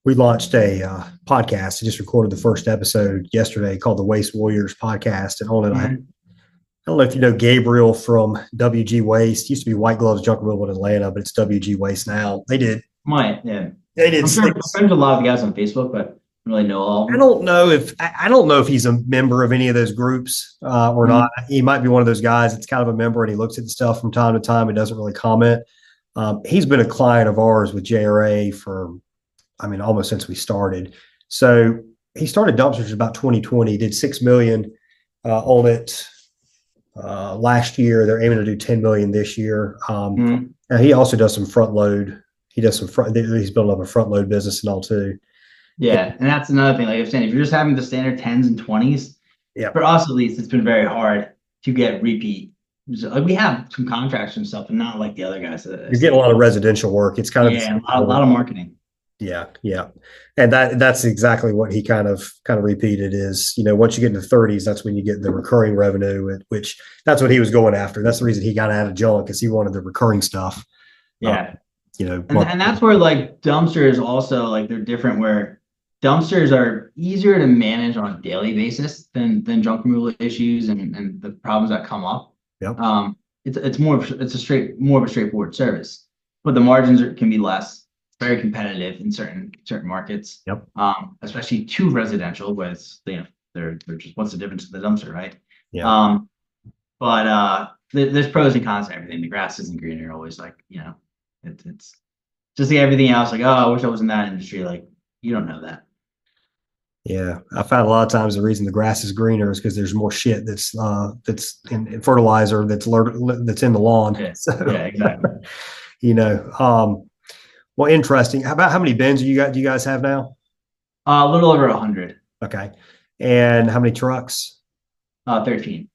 We launched a podcast. I just recorded the first episode yesterday called the Waste Warriors podcast. And on it, I don't know if you know Gabriel from WG Waste. It used to be White Gloves Junk Removal in Atlanta, but it's WG Waste now. They did. They did. I'm sure I'm friends with a lot of the guys on Facebook, but I don't really know all. I don't know if he's a member of any of those groups or not. He might be one of those guys that's kind of a member and he looks at the stuff from time to time and doesn't really comment. He's been a client of ours with JRA for, almost since we started. So he started dumpsters about 2020, did 6 million on it last year. They're aiming to do 10 million this year. And he also does some front load. He's built up a front load business and all too. Yeah. And that's another thing. Like I'm saying, if you're just having the standard 10s and 20s, for us at least, it's been very hard to get repeat. Like we have some contracts and stuff, but not like the other guys. You're getting a lot of residential work. It's kind of a lot of marketing. Yeah. And that's exactly what he kind of repeated is, once you get into the 30s, that's when you get the recurring revenue, which that's what he was going after. That's the reason he got out of junk, because he wanted the recurring stuff. Yeah. You know, And that's where like dumpsters also like they're different where dumpsters are easier to manage on a daily basis than junk removal issues and the problems that come up. yep, It's more of a straightforward service, but the margins can be less. It's very competitive in certain markets. yep, Especially to residential, where it's they're just what's the difference in the dumpster, right? yeah, Um, but there's pros and cons to everything. The grass isn't greener always, like it's just like everything else. Like, oh, I wish I was in that industry. Like, you don't know that. yeah. I found a lot of times the reason the grass is greener is because there's more shit that's in fertilizer that's in the lawn. Yeah, So, yeah, exactly. you know, well, interesting. How many bins do you guys have now? A little over 100. Okay, and how many trucks? 13.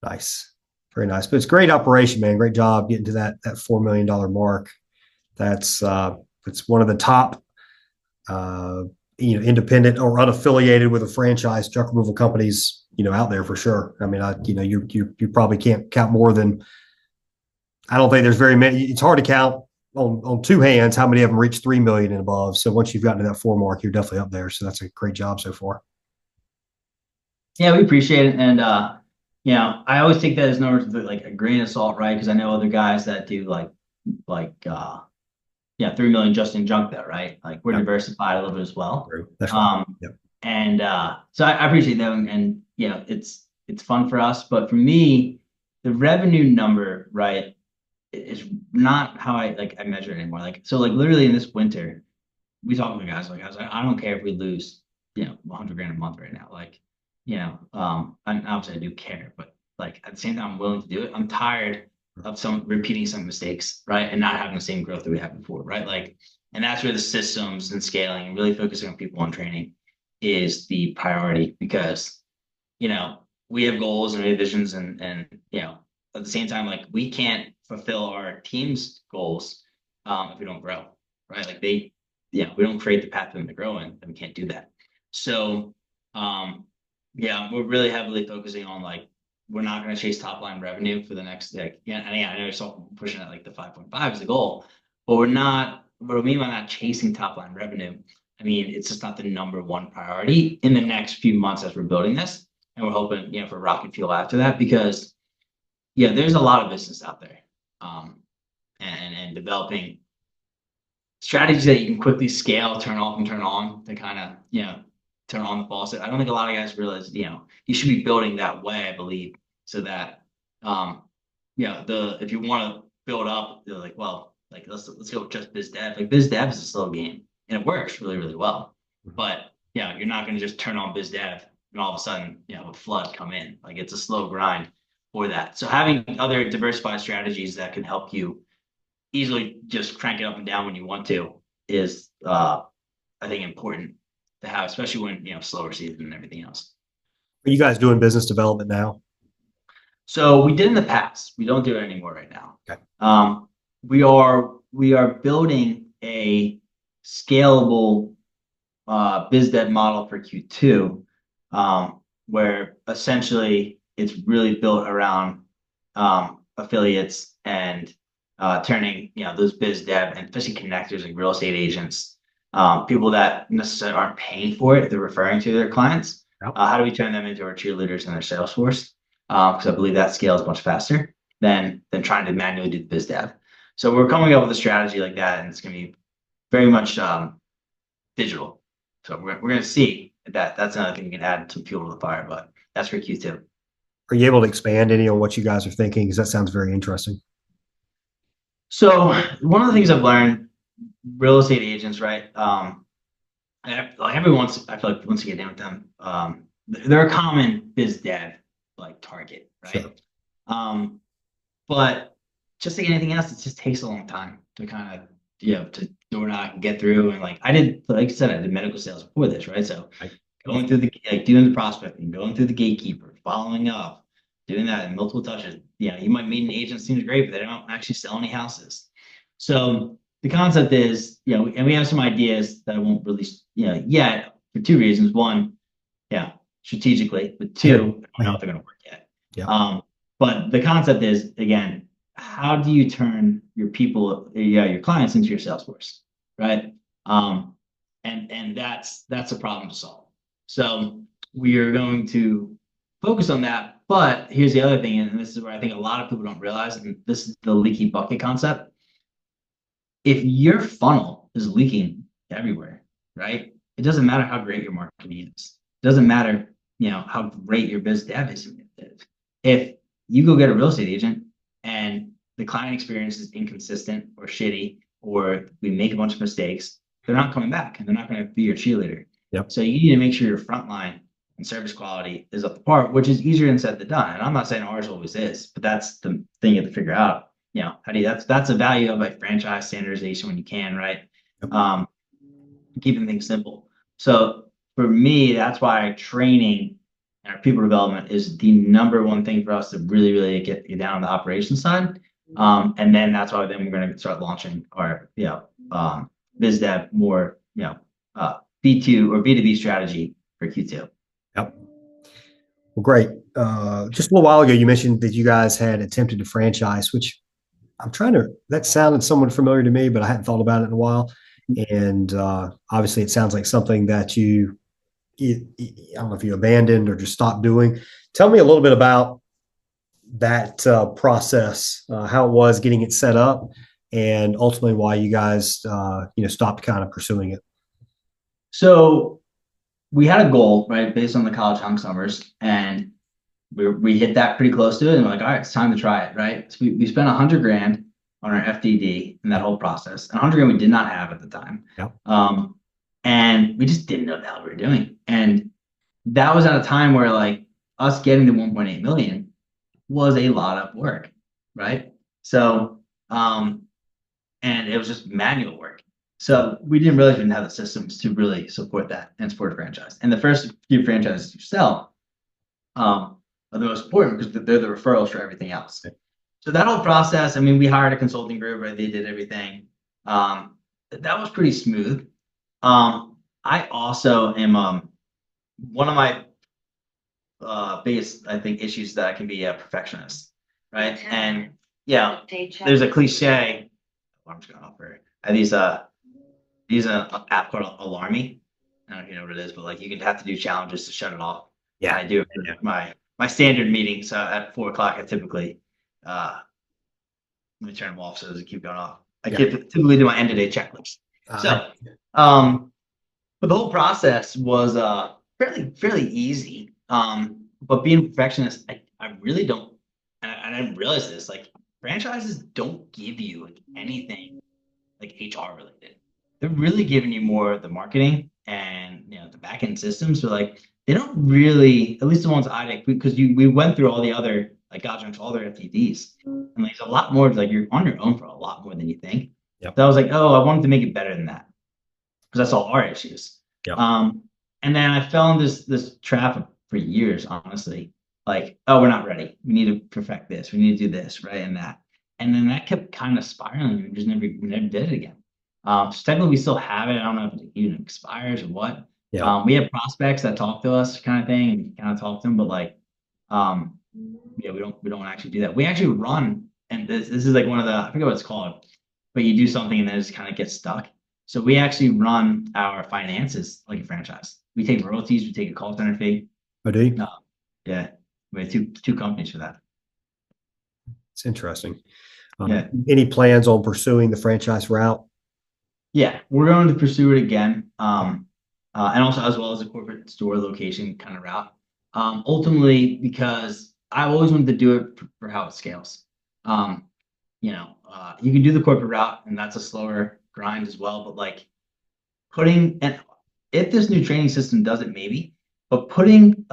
Nice, very nice. But it's great operation, man. Great job getting to that $4 million mark. That's it's one of the top, uh, independent or unaffiliated with a franchise junk removal companies, out there for sure. I mean, you probably can't count more than. I don't think there's very many. It's hard to count on two hands how many of them reach 3 million and above. So once you've gotten to that four mark, you're definitely up there. So that's a great job so far. Yeah, we appreciate it, and I always take that as no like a grain of salt, right? Because I know other guys that do like 3 million just in junk there, right? Like we're Yep. diversified a little bit as well. True. That's right. Yep. And so I appreciate that, and it's fun for us, but for me, the revenue number, right, is not how I measure it anymore. Like so, like literally in this winter, we talked to the guys. Like I was like, I don't care if we lose, 100 grand a month right now. Like, and obviously I do care, but like at the same time, I'm willing to do it. I'm tired of repeating some mistakes, right, and not having the same growth that we had before, right? Like, and that's where the systems and scaling and really focusing on people and training is the priority because, we have goals and we have visions and at the same time, like we can't fulfill our team's goals if we don't grow, right? Like we don't create the path for them to grow in, then we can't do that. So, we're really heavily focusing on like we're not going to chase top line revenue for the next I know you're still pushing at like the 5.5 is the goal, but we're not. What I mean by not chasing top line revenue, I mean it's just not the number one priority in the next few months as we're building this, and we're hoping for rocket fuel after that because there's a lot of business out there, and developing strategies that you can quickly scale, turn off and turn on to kind of turn on the faucet. I don't think a lot of guys realize you should be building that way. I believe so that if you want to build up, they're like, well, like let's go with just biz dev. Like biz dev is a slow game and it works really really well, but you're not going to just turn on biz dev and all of a sudden a flood come in. Like it's a slow grind for that. So having other diversified strategies that can help you easily just crank it up and down when you want to is I think important to have, especially when slower season and everything else. Are you guys doing business development now? So we did in the past. We don't do it anymore right now. Okay. We are building a scalable biz dev model for Q2, where essentially it's really built around affiliates and turning those biz dev and especially connectors like real estate agents, people that necessarily aren't paying for it, they're referring to their clients. Yep. How do we turn them into our cheerleaders in their sales force? Because I believe that scales much faster than trying to manually do the biz dev. So we're coming up with a strategy like that, and it's going to be very much digital. So we're going to see that. That's another thing we can add some fuel to the fire, but that's for Q2. Are you able to expand any on what you guys are thinking? Because that sounds very interesting. So one of the things I've learned, real estate agents, right? Like everyone's, I feel like once you get in with them, they're a common biz dev like target, right? Sure. But just like anything else, it just takes a long time to kind of to door knock and get through. And like I did, like I said, I did medical sales before this, right? So going through doing the prospecting, going through the gatekeeper, following up, doing that in multiple touches. You might meet an agent seems great, but they don't actually sell any houses. So the concept is, and we have some ideas that I won't release, yet for two reasons. One, strategically, but two, I don't know if they're going to work yet. Yeah. But the concept is, again, how do you turn your people, your clients into your sales force, right? And that's a problem to solve. So we are going to focus on that. But here's the other thing, and this is where I think a lot of people don't realize, and this is the leaky bucket concept. If your funnel is leaking everywhere, right? It doesn't matter how great your marketing is. It doesn't matter, how great your biz dev is. If you go get a real estate agent and the client experience is inconsistent or shitty, or we make a bunch of mistakes, they're not coming back and they're not going to be your cheerleader. Yep. So you need to make sure your front line and service quality is up to par, which is easier than said than done. And I'm not saying ours always is, but that's the thing you have to figure out. How do you, that's a value of like franchise standardization when you can, right? Yep. Keeping things simple. So for me, that's why training and our people development is the number one thing for us to really, really get you down on the operations side. And then that's why then we're going to start launching our, biz dev more, B2 or B2B strategy for Q2. Yep. Well, great. Just a little while ago, you mentioned that you guys had attempted to franchise, which that sounded somewhat familiar to me, but I hadn't thought about it in a while. And obviously, it sounds like something that I don't know if you abandoned or just stopped doing. Tell me a little bit about that process, how it was getting it set up, and ultimately why you guys, stopped kind of pursuing it. So we had a goal, right, based on the college hunk numbers, and we hit that pretty close to it, and we're like, all right, it's time to try it, right? So we spent $100,000 on our FDD in that whole process, and $100,000 we did not have at the time. Yep. And we just didn't know what the hell we were doing, and that was at a time where like us getting to 1.8 million was a lot of work, right? So, and it was just manual work. So we didn't realize we didn't have the systems to really support that and support a franchise. And the first few franchises you sell are the most important because they're the referrals for everything else. So that whole process, I mean, we hired a consulting group, right? They did everything. That was pretty smooth. I also am one of my biggest, I think, issues that I can be a perfectionist, right? And there's a cliche. Alarm's going off for these an app called Alarmy. I don't know if you know what it is, but like you can have to do challenges to shut it off. Yeah, I do it for my standard meetings at 4:00. I typically let me turn them off so it doesn't keep going off. I typically do my end of day checklist. So, but the whole process was fairly easy. But being a perfectionist, I really don't, and I didn't realize this. Like franchises don't give you anything like HR related. They're really giving you more of the marketing and the back end systems. So like they don't really, at least the ones I did, because we went through all the other all their FTDs, and there's a lot more. Like you're on your own for a lot more than you think. Yep. So I was like, oh, I wanted to make it better than that because that's all our issues. Yep. And then I fell in this trap for years, honestly. Like, oh, we're not ready. We need to perfect this. We need to do this, right, and that. And then that kept kind of spiraling. We just never did it again. So technically, we still have it. I don't know if it even expires or what. Yeah. We have prospects that talk to us, kind of thing, and kind of talk to them, but like, we don't actually do that. We actually run, and this is like one of the, I forget what it's called, but you do something and then it just kind of gets stuck. So we actually run our finances like a franchise. We take royalties, we take a call center fee. Oh, do you? Yeah, we have two companies for that. It's interesting. Any plans on pursuing the franchise route? Yeah, we're going to pursue it again, and also as well as a corporate store location kind of route. Ultimately, because I always wanted to do it for how it scales. You can do the corporate route, and that's a slower grind as well. But like and if this new training system does it, maybe, but putting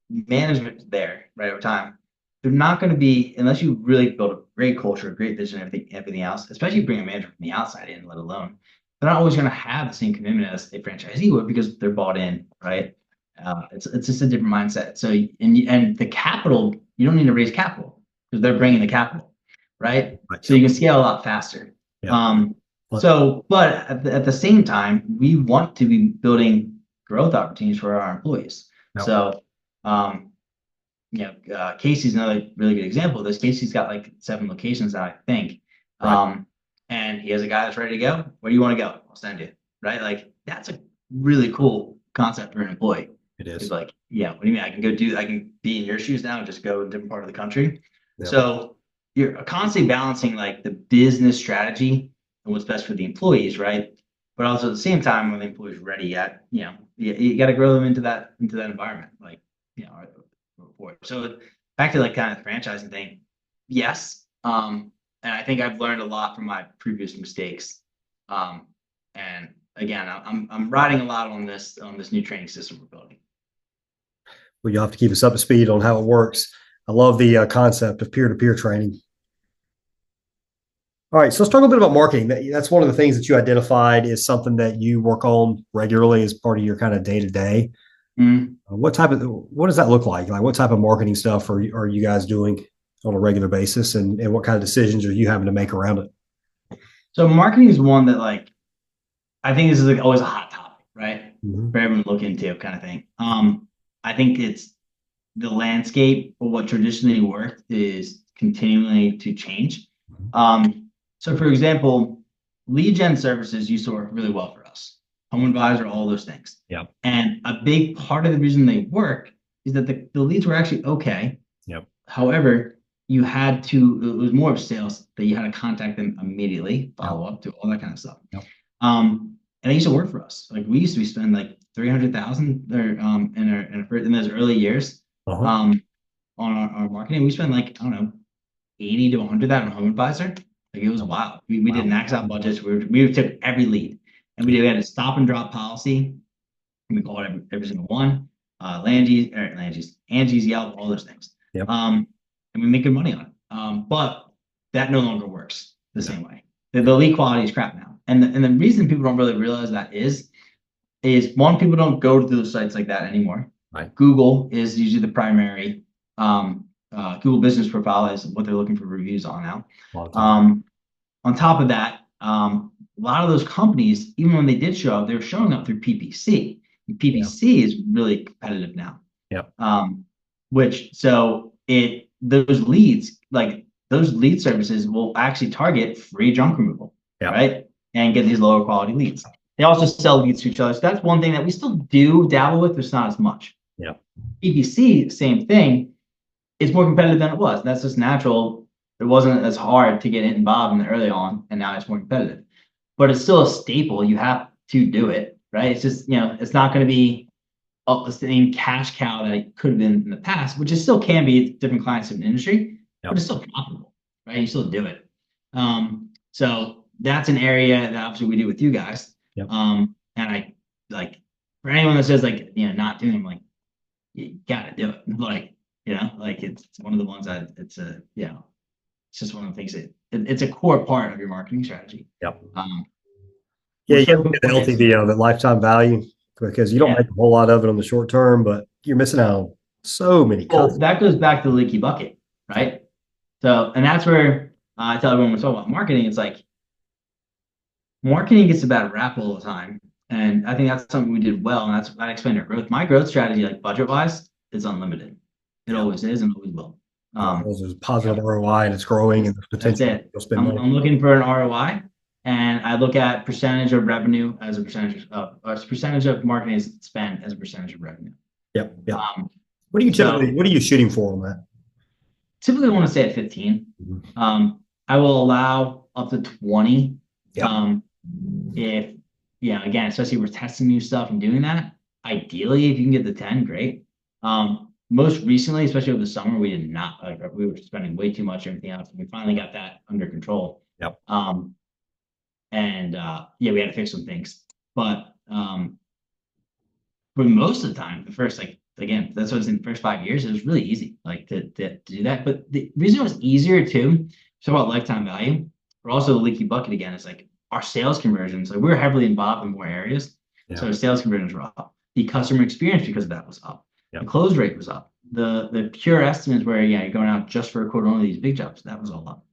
management there right over time, they're not going to be, unless you really build a great culture, a great vision, everything else, especially bring a manager from the outside in, let alone, they're not always going to have the same commitment as a franchisee would because they're bought in, right? It's just a different mindset. So, and the capital, you don't need to raise capital because they're bringing the capital, right? So you can scale a lot faster. Yeah. But at the same time, we want to be building growth opportunities for our employees. Yep. So, Casey's another really good example of this. Casey's got like 7 locations now, I think. Right. And he has a guy that's ready to go. Where do you want to go? I'll send you. Right? Like that's a really cool concept for an employee. It It's is. like, yeah, what do you mean? I can be in your shoes now and just go to a different part of the country. Yep. So you're constantly balancing like the business strategy and what's best for the employees, right? But also at the same time, when the employee's ready yet, you got to grow them into that environment, like for it. So back to like kind of the franchising thing, yes. And I think I've learned a lot from my previous mistakes. And again, I'm riding a lot on this new training system we're building. Well, you'll have to keep us up to speed on how it works. I love the concept of peer-to-peer training. All right, so let's talk a little bit about marketing. That's one of the things that you identified is something that you work on regularly as part of your kind of day-to-day. What does that look like? Like what type of marketing stuff are you guys doing on a regular basis, and what kind of decisions are you having to make around it? So marketing is one that like I think this is like always a hot topic, right? Mm-hmm. For everyone to look into kind of thing. I think it's the landscape of what traditionally worked is continuing to change. So for example, lead gen services used to work really well for us. Home advisor, all those things. Yep. And a big part of the reason they work is that the leads were actually okay. Yep. However, it was more of sales that you had to contact them immediately, follow up to all that kind of stuff. Yep. And it used to work for us. Like we used to spend like 300,000 in those early years on our marketing. We spent like, I don't know, 80 to 100 that on Home Advisor. Like it was wild. We did max out budgets. We took every lead, and we had a stop and drop policy. And we called every single one. Angie's, Yelp, all those things. Yep. And we make good money on it. But that no longer works the same way. The lead quality is crap now. And the reason people don't really realize that is one, people don't go to those sites like that anymore. Right. Google is usually the primary. Google Business Profile is what they're looking for reviews on now. On top of that, a lot of those companies, even when they did show up, they were showing up through PPC. And PPC is really competitive now. Yep. Those leads, like those lead services, will actually target free junk removal, right? And get these lower quality leads. They also sell leads to each other. So that's one thing that we still do dabble with, but it's not as much. Yeah. PPC, same thing. It's more competitive than it was. That's just natural. It wasn't as hard to get involved in the early on, and now it's more competitive. But it's still a staple. You have to do it, right? It's just, it's not going to be the same cash cow that it could have been in the past, which it still can be different clients in the industry, but it's still profitable, right? You still do it. So that's an area that obviously we do with you guys. Yep. And I like for anyone that says like, not doing them, like you gotta do it. Like, it's one of the ones that it's just one of the things that it's a core part of your marketing strategy. Yep. You can't look at the LTV, the lifetime value, because you don't make a whole lot of it on the short term, but you're missing out on so many customers. That goes back to the leaky bucket, right? So, and that's where I tell everyone when we talk about marketing, it's like marketing gets a bad rap all the time. And I think that's something we did well. And that explained our growth. My growth strategy, like budget wise, is unlimited. It always is and always will. There's positive ROI and it's growing and there's potential. That's it. I'm looking for an ROI, and I look at percentage of revenue as a percentage of marketing spend as a percentage of revenue. Yep. What are you shooting for on that? Typically, I want to stay at 15. Mm-hmm. I will allow up to 20. Yep. If again, especially if we're testing new stuff and doing that. Ideally, if you can get the 10, great. Most recently, especially over the summer, we did not we were spending way too much on everything else. And we finally got that under control. Yep. We had to fix some things. But for most of the time, the first that's what I was in the first 5 years, it was really easy to do that. But the reason it was easier too, talk about lifetime value, but also the leaky bucket again, is like our sales conversions. Like we were heavily involved in more areas. Yeah. So our sales conversions were up. The customer experience because of that was up. Yep. The close rate was up. The pure estimates where you're going out just for a quote only these big jobs, that was all up.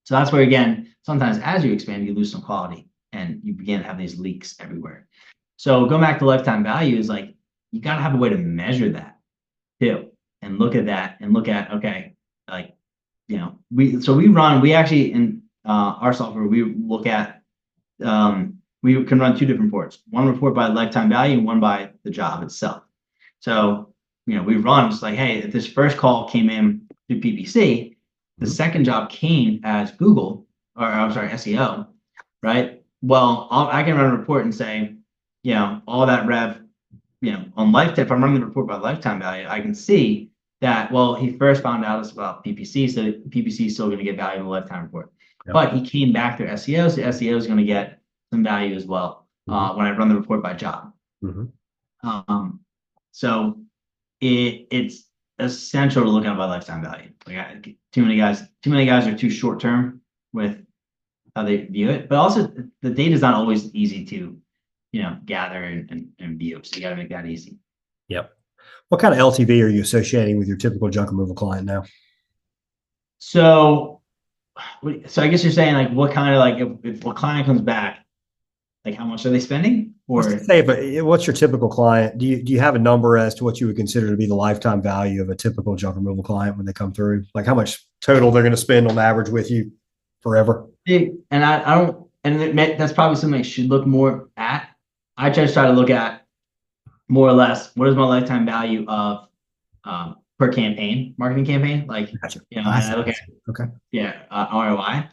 So that's where again, sometimes as you expand, you lose some quality and you begin to have these leaks everywhere. So going back to lifetime value is like you got to have a way to measure that too. and look at that and look at, okay, like, we actually in our software, we look at, we can run two different reports, one report by lifetime value and one by the job itself. So, we run just like, hey, if this first call came in through PPC, the second job came as Google, or I'm sorry, SEO, right? Well, I can run a report and say, all that rev, on lifetime, if I'm running the report by lifetime value, I can see that, well, he first found out us about PPC, so PPC is still going to get value in the lifetime report. Yep. But he came back through SEO, so SEO is going to get some value as well when I run the report by job. So it's essential to look at by lifetime value. Like too many guys are too short term with how they view it, but also the data is not always easy to gather and view. So you got to make that easy. Yep. What kind of LTV are you associating with your typical junk removal client now? So I guess you're saying like what kind of like if a client comes back, like how much are they spending? Or what's your typical client? Do you have a number as to what you would consider to be the lifetime value of a typical junk removal client when they come through? Like how much total they're going to spend on average with you forever? And I don't, and that's probably something I should look more at. I just try to look at more or less what is my lifetime value of per campaign, marketing campaign. Like, Gotcha. I look at ROI.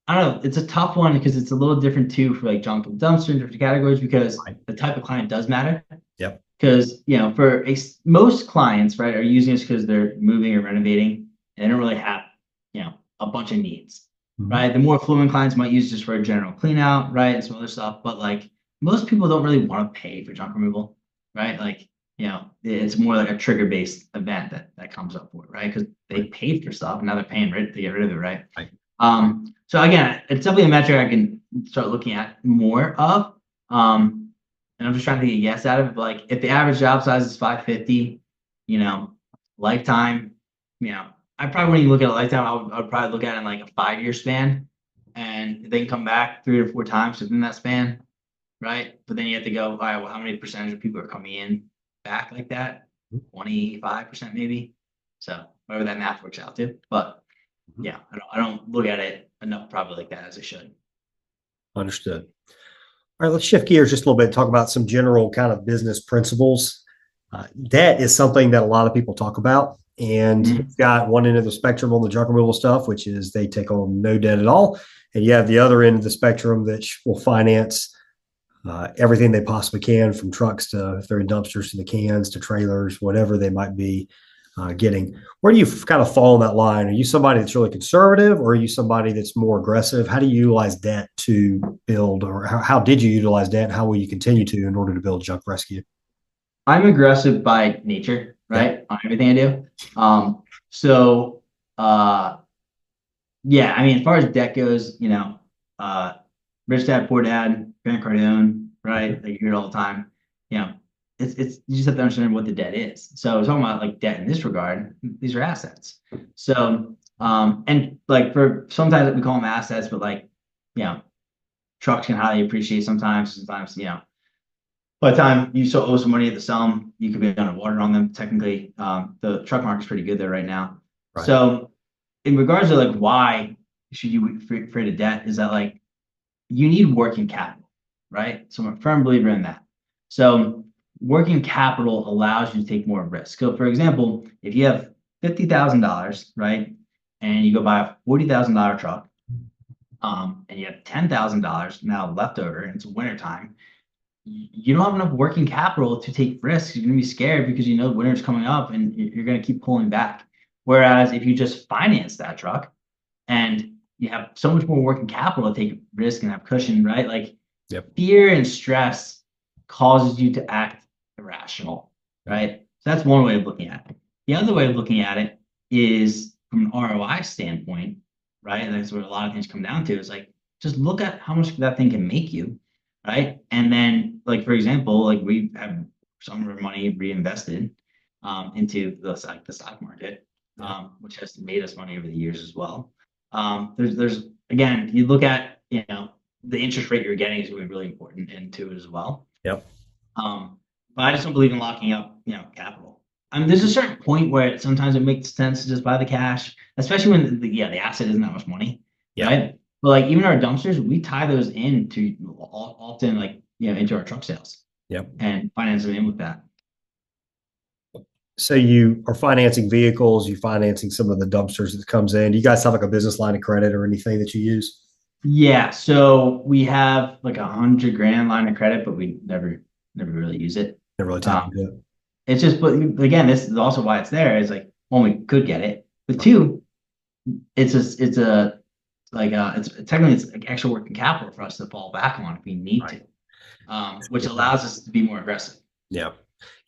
I don't know. It's a tough one because it's a little different too for like junk and dumpster and different categories because the type of client does matter. Yep. Because for most clients, right, are using us because they're moving or renovating and they don't really have a bunch of needs. Right. The more affluent clients might use just for a general clean out, right, and some other stuff. But like most people don't really want to pay for junk removal, right? Like it's more like a trigger based event that comes up for it, right? Because they paid for stuff and now they're paying to get rid of it, right? So again, it's definitely a metric I can start looking at more of. And I'm just trying to get a guess out of it. But like if the average job size is 550, lifetime, I probably wouldn't even look at a lifetime. I would probably look at it in like a 5-year span, and they can come back 3 or 4 times within that span, right? But then you have to go, all right, well, how many percentage of people are coming in back like that? 25% maybe. So whatever that math works out to. But yeah, I don't look at it enough probably like that as I should. Understood. All right, let's shift gears just a little bit and talk about some general kind of business principles. Debt is something that a lot of people talk about. And you've got one end of the spectrum on the junk removal stuff, which is they take on no debt at all. And you have the other end of the spectrum that will finance everything they possibly can, from trucks to, if they're in dumpsters, to the cans, to trailers, whatever they might be getting. Where do you kind of fall on that line? Are you somebody that's really conservative, or are you somebody that's more aggressive? How do you utilize debt to build, or how did you utilize debt, and how will you continue to in order to build Junk Rescue? I'm aggressive by nature, right? On everything I do. Yeah, I mean, as far as debt goes, rich dad, poor dad, Grant Cardone, right? Like you hear it all the time. It's you just have to understand what the debt is. So talking about like debt in this regard, these are assets. So and like for sometimes we call them assets, but like trucks can highly appreciate sometimes. By the time you still owe some money to sell them, you could be underwater on them. Technically, the truck market's pretty good there right now. Right. So in regards to like why should you be afraid of debt, is that like you need working capital, right? So I'm a firm believer in that. So working capital allows you to take more risk. So for example, if you have $50,000, right, and you go buy a $40,000 truck, and you have $10,000 now left over, and it's wintertime, you don't have enough working capital to take risks. You're going to be scared because the winter's coming up and you're going to keep pulling back. Whereas if you just finance that truck and you have so much more working capital to take risk and have cushion, right? Like fear and stress causes you to act irrational, right? So that's one way of looking at it. The other way of looking at it is from an ROI standpoint, right? And that's where a lot of things come down to, is like, just look at how much that thing can make you, right? And then, like, for example, like we have some of our money reinvested into the stock market, which has made us money over the years as well. There's again, you look at the interest rate you're getting is going to be really important into it as well. Yep. But I just don't believe in locking up capital. I mean, there's a certain point where sometimes it makes sense to just buy the cash, especially when the asset isn't that much money, Yeah. right? But like even our dumpsters, we tie those into often like into our truck sales Yep. and finance them in with that. So you are financing vehicles, you financing some of the dumpsters that comes in. Do you guys have like a business line of credit or anything that you use? Yeah, so we have like 100 grand line of credit, but we never really use it. Never really tap Um, into it. it's just, but again, this is also why it's there. Is like one, we could get it, but two, it's a like it's technically it's like extra working capital for us to fall back on if we need Right. to, which allows us to be more aggressive. Yeah.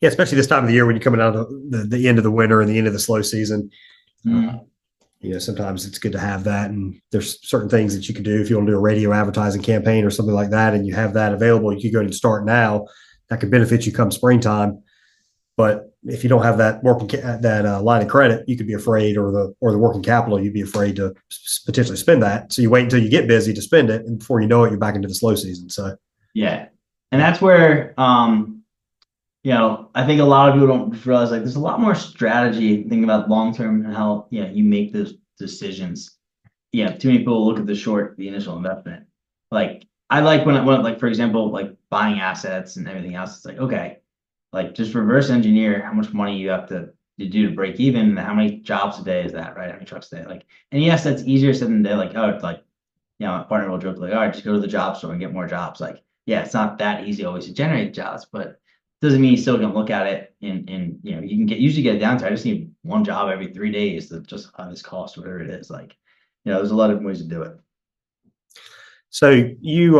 Yeah, especially this time of the year when you're coming out of the end of the winter and the end of the slow season. Uh, Mm. sometimes it's good to have that. And there's certain things that you can do if you want to do a radio advertising campaign or something like that, and you have that available. You could go and start now. That could benefit you come springtime. But if you don't have that line of credit, you could be afraid, or the working capital, you'd be afraid to potentially spend that. So you wait until you get busy to spend it, and before you know it, you're back into the slow season. So Yeah, and that's where I think a lot of people don't realize like there's a lot more strategy thinking about long term and how you make those decisions. Yeah, too many people look at the initial investment. Like I like when like for example, like buying assets and everything else. It's like okay, like just reverse engineer how much money you have to do to break even. And how many jobs a day is that, right? How many trucks a day? Like, and yes, that's easier said than done. Like, oh, it's like my partner will joke like, all right, just go to the job store and get more jobs. Like, yeah, it's not that easy always to generate jobs, but doesn't mean you still can look at it and you can usually get it down to I just need one job every 3 days to just have this cost, whatever it is. Like, there's a lot of ways to do it. So you've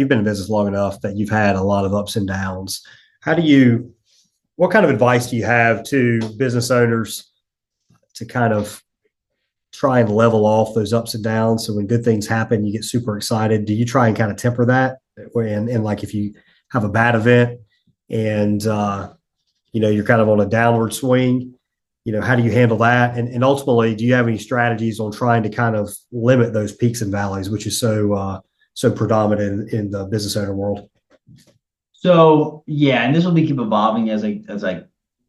been in business long enough that you've had a lot of ups and downs. How do you what kind of advice do you have to business owners to kind of try and level off those ups and downs? So when good things happen, you get super excited. Do you try and kind of temper that? And like if you have a bad event and you're kind of on a downward swing, how do you handle that? And ultimately, do you have any strategies on trying to kind of limit those peaks and valleys, which is so predominant in the business owner world? So yeah, and this will be keep evolving as I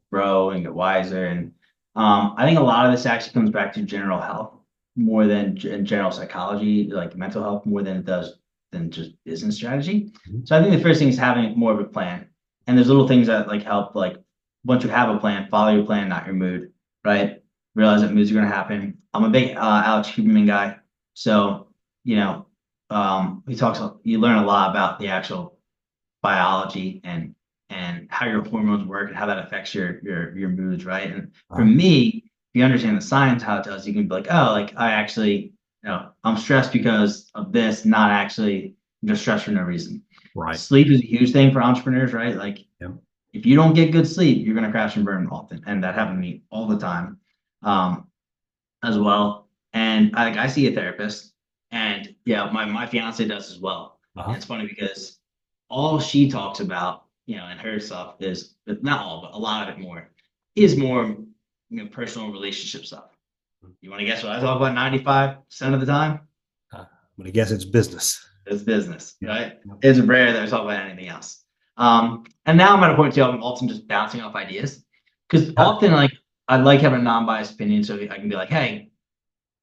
grow and get wiser. And I think a lot of this actually comes back to general health more than general psychology, like mental health, more than it does than just business strategy. Mhm. So I think the first thing is having more of a plan. And there's little things that like help, like once you have a plan, follow your plan, not your mood, right? Realize that moods are going to happen. I'm a big Alex Huberman guy. So, he talks, you learn a lot about the actual biology and how your hormones work and how that affects your moods, right? And for me, if you understand the science how it does, you can be like, oh, like I actually, I'm stressed because of this, not actually just stressed for no reason. Right. Sleep is a huge thing for entrepreneurs, right? Like Yeah. if you don't get good sleep, you're gonna crash and burn often, and that happened to me all the time, um, as well. And I see a therapist, and yeah, my fiance does as well. And Uh-huh. it's funny because all she talks about, and her stuff is, but not all, but a lot of it is more, personal relationship stuff. You want to guess what I talk about 95% of the time? I'm gonna guess it's business. It's business, Yeah. right? It's rare that I talk about anything else. And now I'm at a point too, I'm often just bouncing off ideas because Huh. often like I like having a non-biased opinion, so I can be like, hey,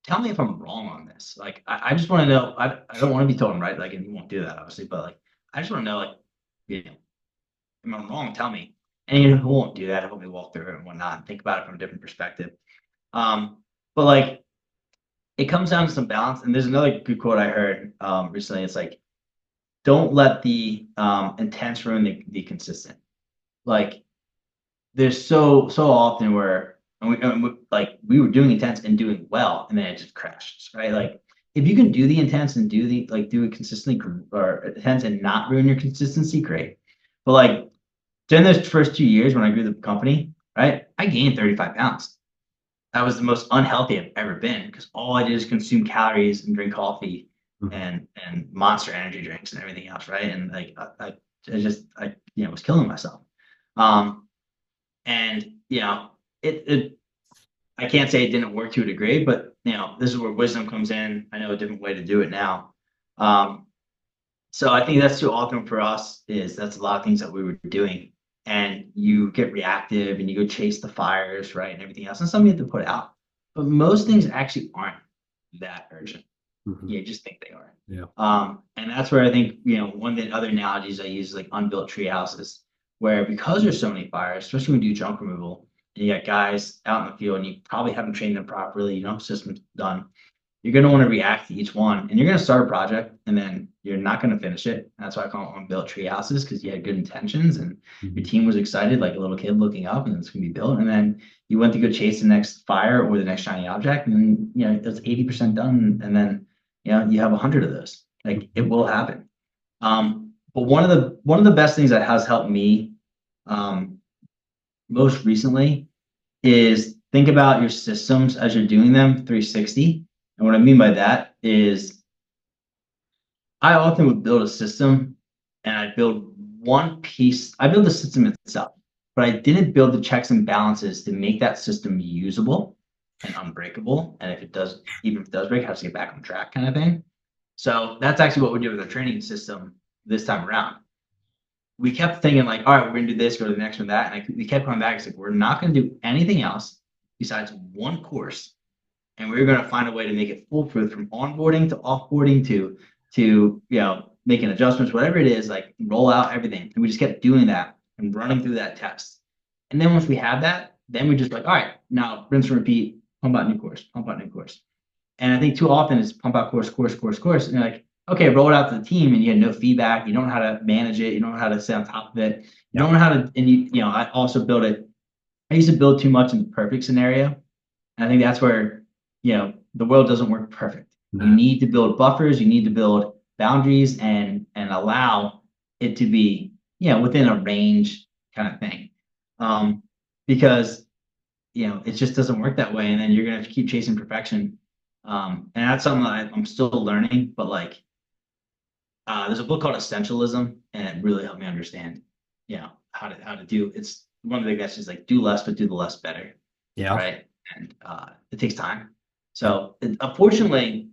tell me if I'm wrong on this. Like, I just want to know. I don't want to be told I'm right. Like, and you won't do that, obviously. But like, I just want to know, like, you know, if I'm wrong, tell me. And who won't do that? Help me walk through it and whatnot, and think about it from a different perspective. But like, it comes down to some balance. And there's another good quote I heard recently. It's like, don't let the intense ruin the consistent. Like, there's so often where like we were doing intense and doing well, and then it just crashes, right? Like if you can do the intense and do it consistently or intense and not ruin your consistency, great. But like during those first 2 years when I grew the company, right, I gained 35 pounds. That was the most unhealthy I've ever been because all I did is consume calories and drink coffee Mhm. and Monster energy drinks and everything else, right? And like I was killing myself. Um, and it I can't say it didn't work to a degree, but this is where wisdom comes in. I know a different way to do it now. Um, so I think that's too often for us is that's a lot of things that we were doing and you get reactive and you go chase the fires, right, and everything else. And some you have to put out. But most things actually aren't that urgent. Mhm. You just think they are. Yeah. And that's where I think, one of the other analogies I use is like unbuilt tree houses, where because there's so many fires, especially when you do junk removal, and you got guys out in the field and you probably haven't trained them properly, you don't have systems done, you're going to want to react to each one, and you're going to start a project and then you're not going to finish it. That's why I call them unbuilt tree houses, because you had good intentions and your team was excited, like a little kid looking up, and it's going to be built. And then you went to go chase the next fire or the next shiny object, and then it's 80% done, and then you have 100 of those. Like, it will happen. But one of the best things that has helped me most recently is think about your systems as you're doing them 360. And what I mean by that is I often would build a system and I build one piece. I build the system itself, but I didn't build the checks and balances to make that system usable and unbreakable. And even if it does break, how to get back on track, kind of thing. So that's actually what we did with our training system this time around. We kept thinking like, all right, we're gonna do this, go to the next one, that, and we kept coming back. It's like, we're not gonna do anything else besides one course, and we're gonna find a way to make it foolproof, from onboarding to offboarding to making adjustments, whatever it is, like roll out everything. And we just kept doing that and running through that test. And then once we had that, then we just like, all right, now rinse and repeat, pump out new course, pump out new course. And I think too often it's pump out course, and you're like, okay, roll it out to the team, and you had no feedback. You don't know how to manage it. You don't know how to stay on top of it. You don't know how to, and I also build it. I used to build too much in the perfect scenario. And I think that's where, the world doesn't work perfect. No. You need to build buffers. You need to build boundaries and allow it to be, within a range kind of thing. Because, it just doesn't work that way. And then you're going to keep chasing perfection. And that's something that I'm still learning, but like, there's a book called Essentialism, and it really helped me understand, how to do. It's one of the big messages, like do less, but do the less better. Yeah. Right. And it takes time. So unfortunately,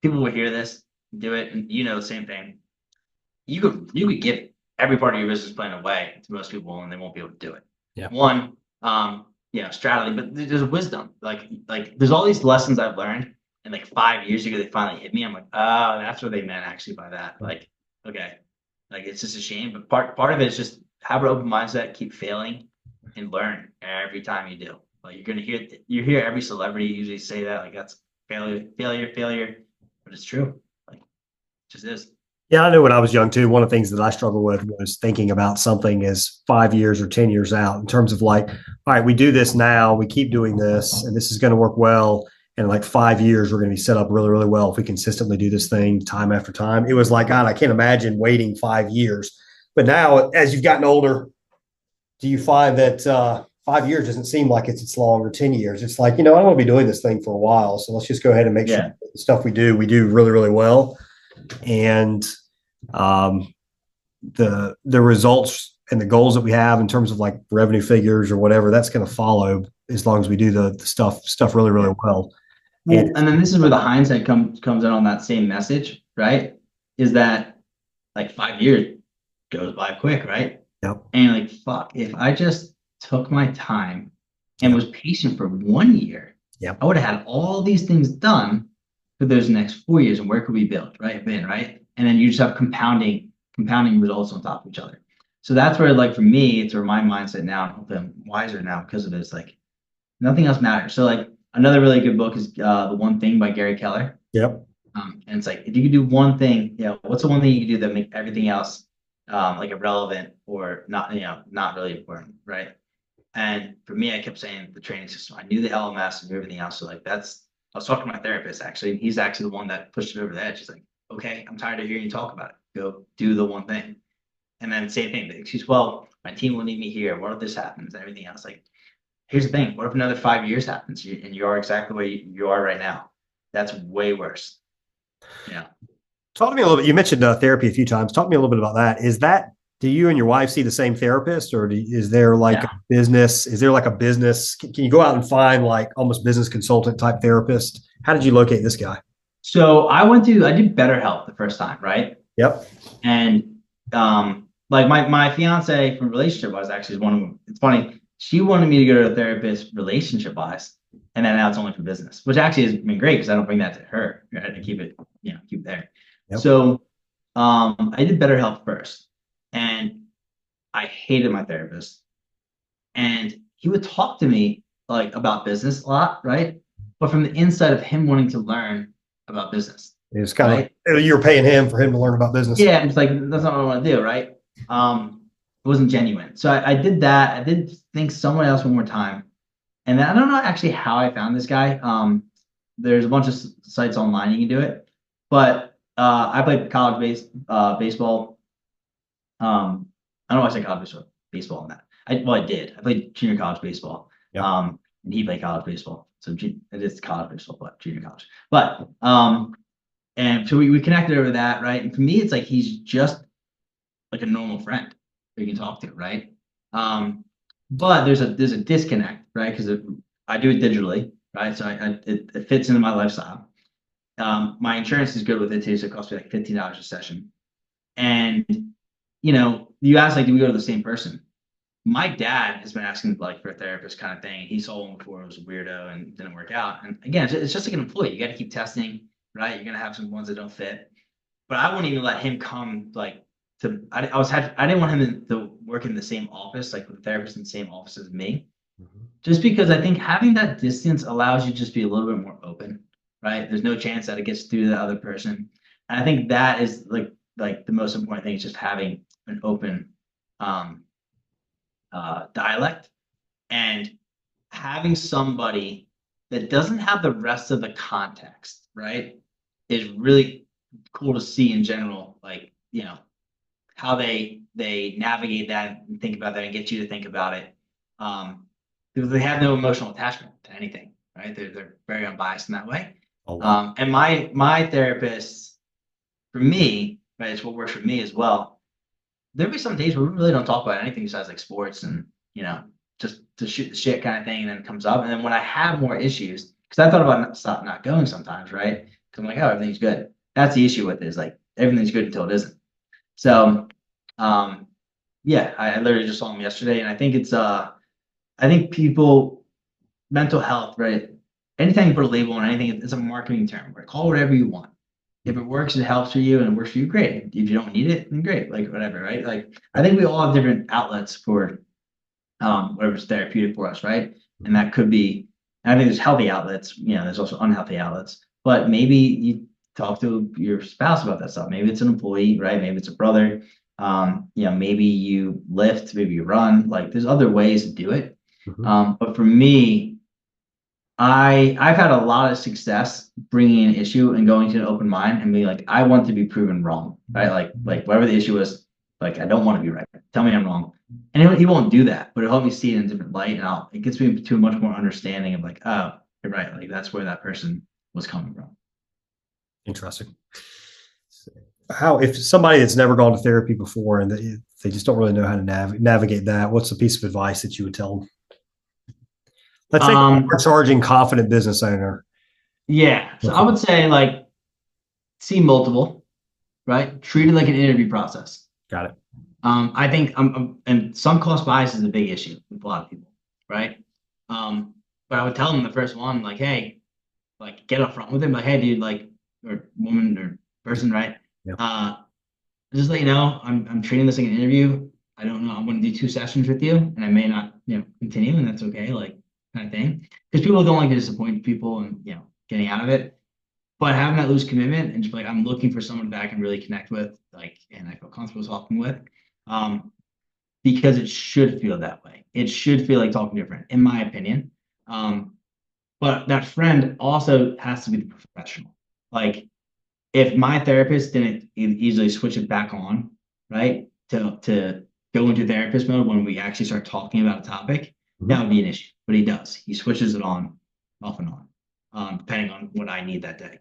people will hear this, do it, and the same thing. You could give every part of your business plan away to most people, and they won't be able to do it. Yeah. One, strategy, but there's wisdom. Like there's all these lessons I've learned. And like 5 years ago, they finally hit me. I'm like, oh, that's what they meant actually by that. Like, okay, like it's just a shame. But part of it is just have an open mindset, keep failing, and learn every time you do. Like you hear every celebrity usually say that, like that's failure, but it's true. Like, it just is. Yeah, I know when I was young too, one of the things that I struggled with was thinking about something as 5 years or 10 years out, in terms of like, all right, we do this now, we keep doing this, and this is going to work well. And like 5 years, we're going to be set up really, really well if we consistently do this thing time after time. It was like, God, I can't imagine waiting 5 years. But now, as you've gotten older, do you find that 5 years doesn't seem like it's long, or 10 years? It's like, I don't want to be doing this thing for a while. So let's just go ahead and make sure the stuff we do really, really well. And the results and the goals that we have in terms of like revenue figures or whatever, that's going to follow as long as we do the stuff really, really well. And then this is where the hindsight comes in on that same message, right? Is that like 5 years goes by quick, right? Yep. And like, fuck, if I just took my time and was patient for 1 year, I would have had all these things done for those next 4 years. And where could we build, right? Right? And then you just have compounding results on top of each other. So that's where, like, for me, it's where my mindset now, I'm wiser now because of this. Like, nothing else matters. So like, another really good book is The One Thing by Gary Keller. Yep. And it's like, if you could do one thing, what's the one thing you can do that make everything else like irrelevant or not, not really important, right? And for me, I kept saying the training system. I knew the LMS and everything else. So like I was talking to my therapist actually. He's actually the one that pushed it over the edge. He's like, okay, I'm tired of hearing you talk about it. Go do the one thing. And then same thing, the excuse, well, my team will need me here. What if this happens? And everything else. Like, here's the thing. What if another 5 years happens and you are exactly where you are right now? That's way worse. Yeah. Talk to me a little bit. You mentioned therapy a few times. Talk to me a little bit about that. Do you and your wife see the same therapist, or is there like a business? Is there like a business? Can you go out and find like almost business consultant type therapist? How did you locate this guy? So I did BetterHelp the first time, right? Yep. And like my fiance from relationship wise actually is one of them. It's funny. She wanted me to go to a therapist relationship wise, and then now it's only for business, which actually has been great because I don't bring that to her. Right? To keep it, keep it there. Yep. So, I did BetterHelp first, and I hated my therapist, and he would talk to me like about business a lot, right? But from the inside of him wanting to learn about business, It's kind of right? like you're paying him for him to learn about business. Yeah, it's like that's not what I want to do, right? It wasn't genuine. So I did that. I did think someone else one more time. And then I don't know actually how I found this guy. There's a bunch of sites online you can do it. But I played college baseball. I don't know why I say college baseball on that. I did. I played junior college baseball. Yep. And he played college baseball. So it is college baseball, but junior college. But and so we connected over that, right? And for me, it's like he's just like a normal friend who you can talk to, right? But there's a disconnect, right? Because I do it digitally, right? So it fits into my lifestyle. My insurance is good with it too, so it costs me like $15 a session. And you ask like, do we go to the same person? My dad has been asking like for a therapist kind of thing. He saw one before, it was a weirdo and didn't work out. And again, it's just like an employee. You got to keep testing, right? You're gonna have some ones that don't fit. But I wouldn't even let him come like I didn't want him to work in the same office, like with the therapist in the same office as me. Mhm. Just because I think having that distance allows you to just be a little bit more open, right? There's no chance that it gets through to the other person. And I think that is like the most important thing is just having an open um dialect and having somebody that doesn't have the rest of the context, right? Is really cool to see in general, like, how they navigate that and think about that and get you to think about it. Because they have no emotional attachment to anything, right? They're very unbiased in that way. A lot. And my therapist, for me, right, it's what works for me as well. There'll be some days where we really don't talk about anything besides like sports and just to shoot the shit kind of thing, and then it comes up. And then when I have more issues, because I thought about not going sometimes, right? Because I'm like, oh, everything's good. That's the issue with it, is like everything's good until it isn't. So, yeah, I literally just saw him yesterday, and I think I think people mental health, right? Anytime you put a label on anything, it's a marketing term, right? Call it whatever you want. If it works, it helps for you and it works for you, great. If you don't need it, then great. Like whatever, right? Like I think we all have different outlets for whatever's therapeutic for us, right? And that could be, and I think there's healthy outlets, there's also unhealthy outlets. But maybe you talk to your spouse about that stuff. Maybe it's an employee, right? Maybe it's a brother. Maybe you lift, maybe you run. Like there's other ways to do it. Mhm. But for me, I've had a lot of success bringing an issue and going to an open mind and being like, I want to be proven wrong, right? Like whatever the issue is, like I don't want to be right. Tell me I'm wrong, and he won't do that, but it'll help me see it in a different light, and it gets me to a much more understanding of like, oh, you're right, like that's where that person was coming from. Interesting. How, if somebody that's never gone to therapy before and they just don't really know how to navigate that, what's a piece of advice that you would tell them? Let's say Um, a charging, confident business owner. yeah, so I would say like see multiple, right? Treat it like an interview process. Got it. I think and some cost bias is a big issue with a lot of people, right? But I would tell them the first one, like, hey, like get up front with him, like, hey, dude, like, or woman or person, right? Yeah. Just let you know, I'm treating this like an interview. I don't know, I'm going to do 2 sessions with you, and I may not, continue, and that's okay, like kind of thing. Because people don't like to disappoint people, and getting out of it. But having that loose commitment and just like I'm looking for someone that I can really connect with, like, and I feel comfortable talking with, um, because it should feel that way. It should feel like talking to a friend, in my opinion. Um, but that friend also has to be the professional. Like if my therapist didn't easily switch it back on, right, to go into therapist mode when we actually start talking about a topic, that Mhm. would be an issue. But he does. He switches it on, off and on, depending on what I need that day.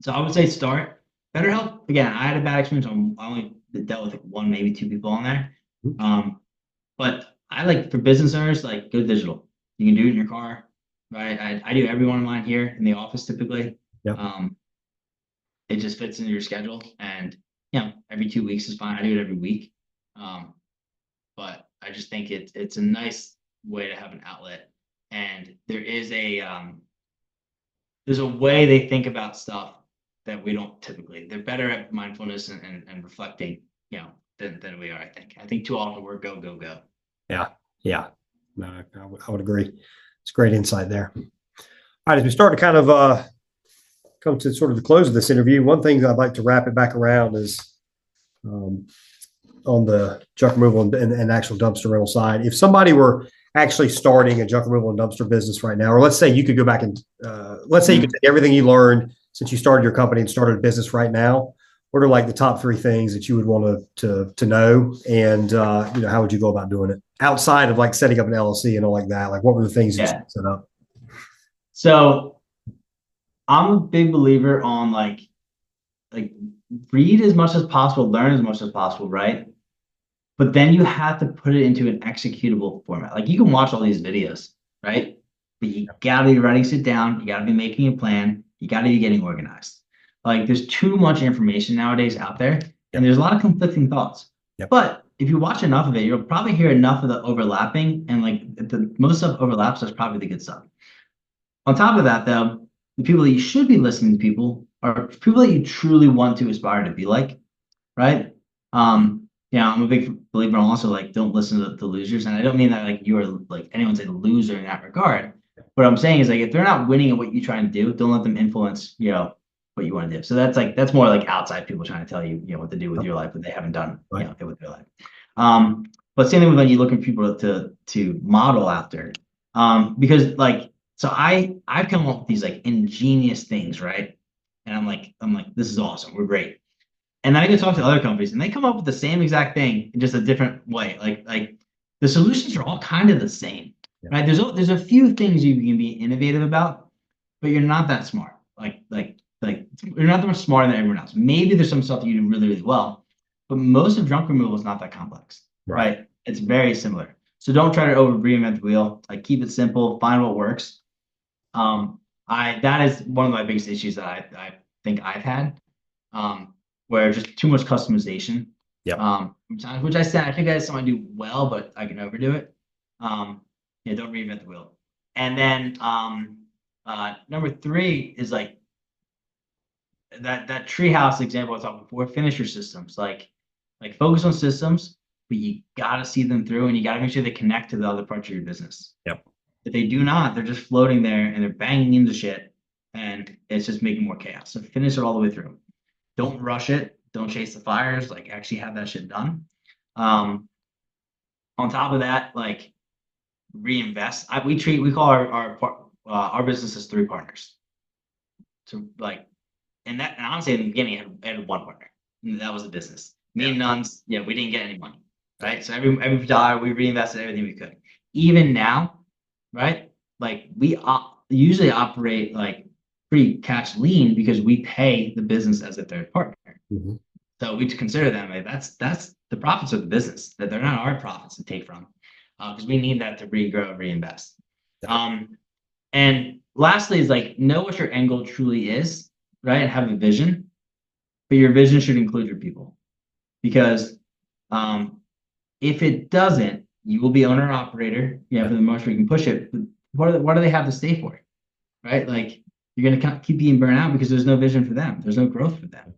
So I would say start BetterHelp. Again, I had a bad experience. I only dealt with like one, maybe two people on there. Um, but I like for business owners, like go digital. You can do it in your car, right? I do every one of mine here in the office typically. Yep. Um, it just fits into your schedule, and every 2 weeks is fine. I do it every week. But I just think it's a nice way to have an outlet. And there's a way they think about stuff that we don't typically. They're better at mindfulness and reflecting, than we are, I think. I think too often we're go, go, go. Yeah. Yeah. No, I would agree. It's great insight there. All right. As we start to kind of come to sort of the close of this interview, one thing that I'd like to wrap it back around is um, on the junk removal and actual dumpster rental side. If somebody were actually starting a junk removal and dumpster business right now, or let's say you could go back and let's say you could take everything you learned since you started your company and started a business right now, what are like the top three things that you would want to know, and how would you go about doing it outside of like setting up an LLC and all like that? Like, what were the things that you set up? So I'm a big believer on like read as much as possible, learn as much as possible, right? But then you have to put it into an executable format. Like you can watch all these videos, right? But you gotta be writing, sit down, you gotta be making a plan, you gotta be getting organized. Like there's too much information nowadays out there, and there's a lot of conflicting thoughts. Yep. But if you watch enough of it, you'll probably hear enough of the overlapping, and like the most stuff overlaps, that's probably the good stuff. On top of that, though, the people that you should be listening to people are people that you truly want to aspire to be like, right? I'm a big believer in also like don't listen to the losers, and I don't mean that like you are like anyone's a loser in that regard. What I'm saying is like if they're not winning at what you're trying to do, don't let them influence what you want to do. So that's more like outside people trying to tell you what to do with your life, but they haven't done it with their life. But same thing with when you look for people to model after, because like so I've come up with these like ingenious things, right? And I'm like this is awesome, we're great. And then I go talk to other companies, and they come up with the same exact thing in just a different way. Like the solutions are all kind of the same, right? There's a few things you can be innovative about, but you're not that smart. Like you're not that much smarter than everyone else. Maybe there's some stuff that you do really, really well, but most of junk removal is not that complex, right? It's very similar. So don't try to over reinvent the wheel. Like keep it simple, find what works. That is one of my biggest issues that I think I've had. Where just too much customization. Which I said I think that's something I do well, but I can overdo it. Don't reinvent the wheel. And then number three is like that treehouse example I was talking before. Finish your systems. Like focus on systems, but you gotta see them through, and you gotta make sure they connect to the other parts of your business. If they do not, they're just floating there and they're banging into shit, and it's just making more chaos. So finish it all the way through. Don't rush it. Don't chase the fires. Like actually have that shit done. On top of that, like reinvest. We call our business as three partners. So like, and honestly in the beginning I had one partner. And that was the business. Me and Nuns, we didn't get any money, right? So every dollar we reinvested everything we could. Even now, right? Like we usually operate like pretty cash lean because we pay the business as a third partner. So we consider them like that's the profits of the business, that they're not our profits to take from, because we need that to regrow, reinvest. And lastly is like know what your end goal truly is, right? And have a vision, but your vision should include your people, because if it doesn't, you will be owner operator. For the most we can push it. But what do they have to stay for, right? Like you're gonna keep being burnt out because there's no vision for them. There's no growth for them.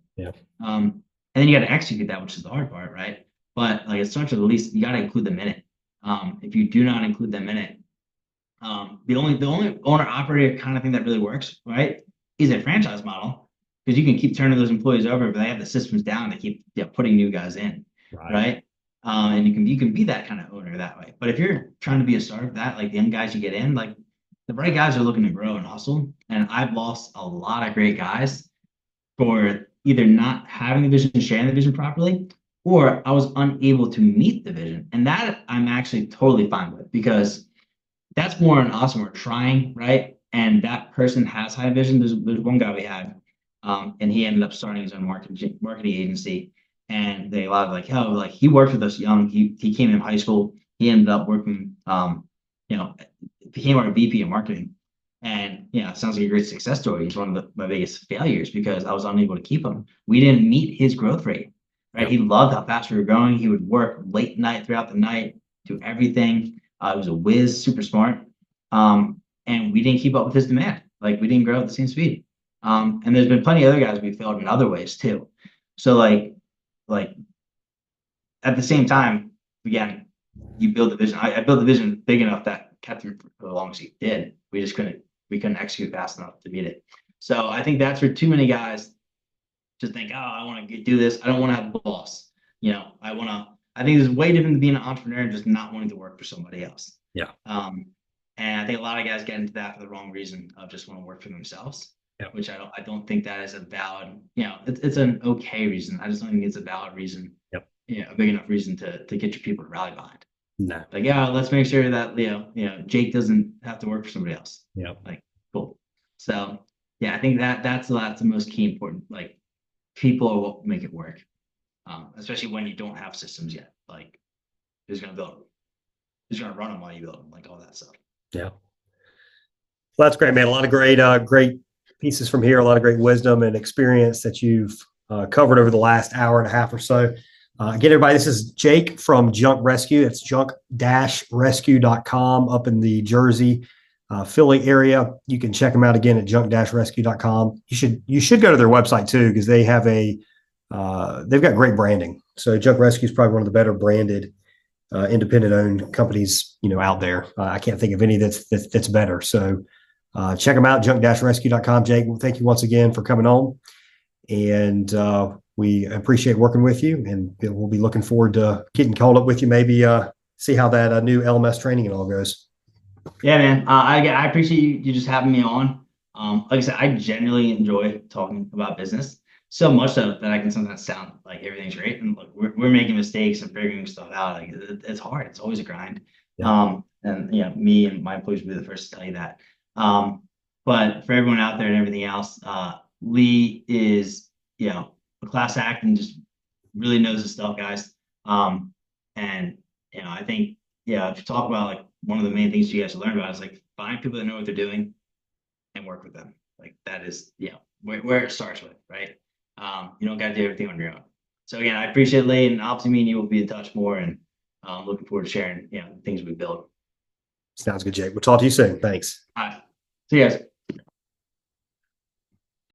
And then you got to execute that, which is the hard part, right? But like it starts with at least you got to include them in it. If you do not include them in it, the only owner operator kind of thing that really works, right, is a franchise model, because you can keep turning those employees over, but they have the systems down to keep putting new guys in, right? And you can be that kind of owner that way. But if you're trying to be a startup, that like the young guys you get in, like the right guys are looking to grow and hustle, and I've lost a lot of great guys for either not having the vision, sharing the vision properly, or I was unable to meet the vision. And that I'm actually totally fine with, because that's more on us when we're trying, right? And that person has high vision. There's one guy we had, and he ended up starting his own marketing agency. And they a lot of like he worked with us young. He came in high school. He ended up working, became our VP of marketing. And it sounds like a great success story. He's one of my biggest failures because I was unable to keep him. We didn't meet his growth rate. right? Yep. He loved how fast we were growing. He would work late night throughout the night, do everything. He was a whiz, super smart. And we didn't keep up with his demand. Like we didn't grow at the same speed. And there's been plenty of other guys we failed in other ways too. So like at the same time, again, you build the vision. I built the vision big enough that kept him for as long as he did. We couldn't execute fast enough to beat it. So I think that's where too many guys just think, oh, I want to do this. I don't want to have a boss. I think there's way different than being an entrepreneur and just not wanting to work for somebody else. Yeah. And I think a lot of guys get into that for the wrong reason of just want to work for themselves, which I don't think that is a valid, it's an okay reason. I just don't think it's a valid reason. Yep. A big enough reason to get your people to rally behind. No. Like, yeah, let's make sure that, Jake doesn't have to work for somebody else. Yeah. Like, cool. So yeah, I think that's the most key important, like people are what make it work. Especially when you don't have systems yet, like who's going to build them? Who's going to run them while you build them? Like all that stuff. Yeah. Well, that's great, man. A lot of great pieces from here, a lot of great wisdom and experience that you've covered over the last hour and a half or so. Again, everybody, this is Jake from Junk Rescue. It's junk-rescue.com up in the Jersey, Philly area. You can check them out again at junk-rescue.com. You should go to their website too, because they have they've got great branding. So Junk Rescue is probably one of the better branded independent owned companies, out there. I can't think of any that's better. So check them out, junk-rescue.com. Jake, well, thank you once again for coming on. And we appreciate working with you, and we'll be looking forward to getting called up with you, maybe see how that new LMS training and all goes. Yeah, man. I appreciate you just having me on. Like I said, I genuinely enjoy talking about business, so much so that I can sometimes sound like everything's great. And look, we're making mistakes and figuring stuff out. Like it's hard. It's always a grind. Yeah. And me and my employees will be the first to tell you that. But for everyone out there and everything else, Lee is, a class act and just really knows his stuff, guys. And I think, if you talk about like one of the main things you guys should learn about is like find people that know what they're doing and work with them. Like that is, where it starts with, right? You don't got to do everything on your own. So again, I appreciate Lee, and obviously me and you will be in touch more, and looking forward to sharing, things we build. Sounds good, Jake. We'll talk to you soon. Thanks. All right. See you guys.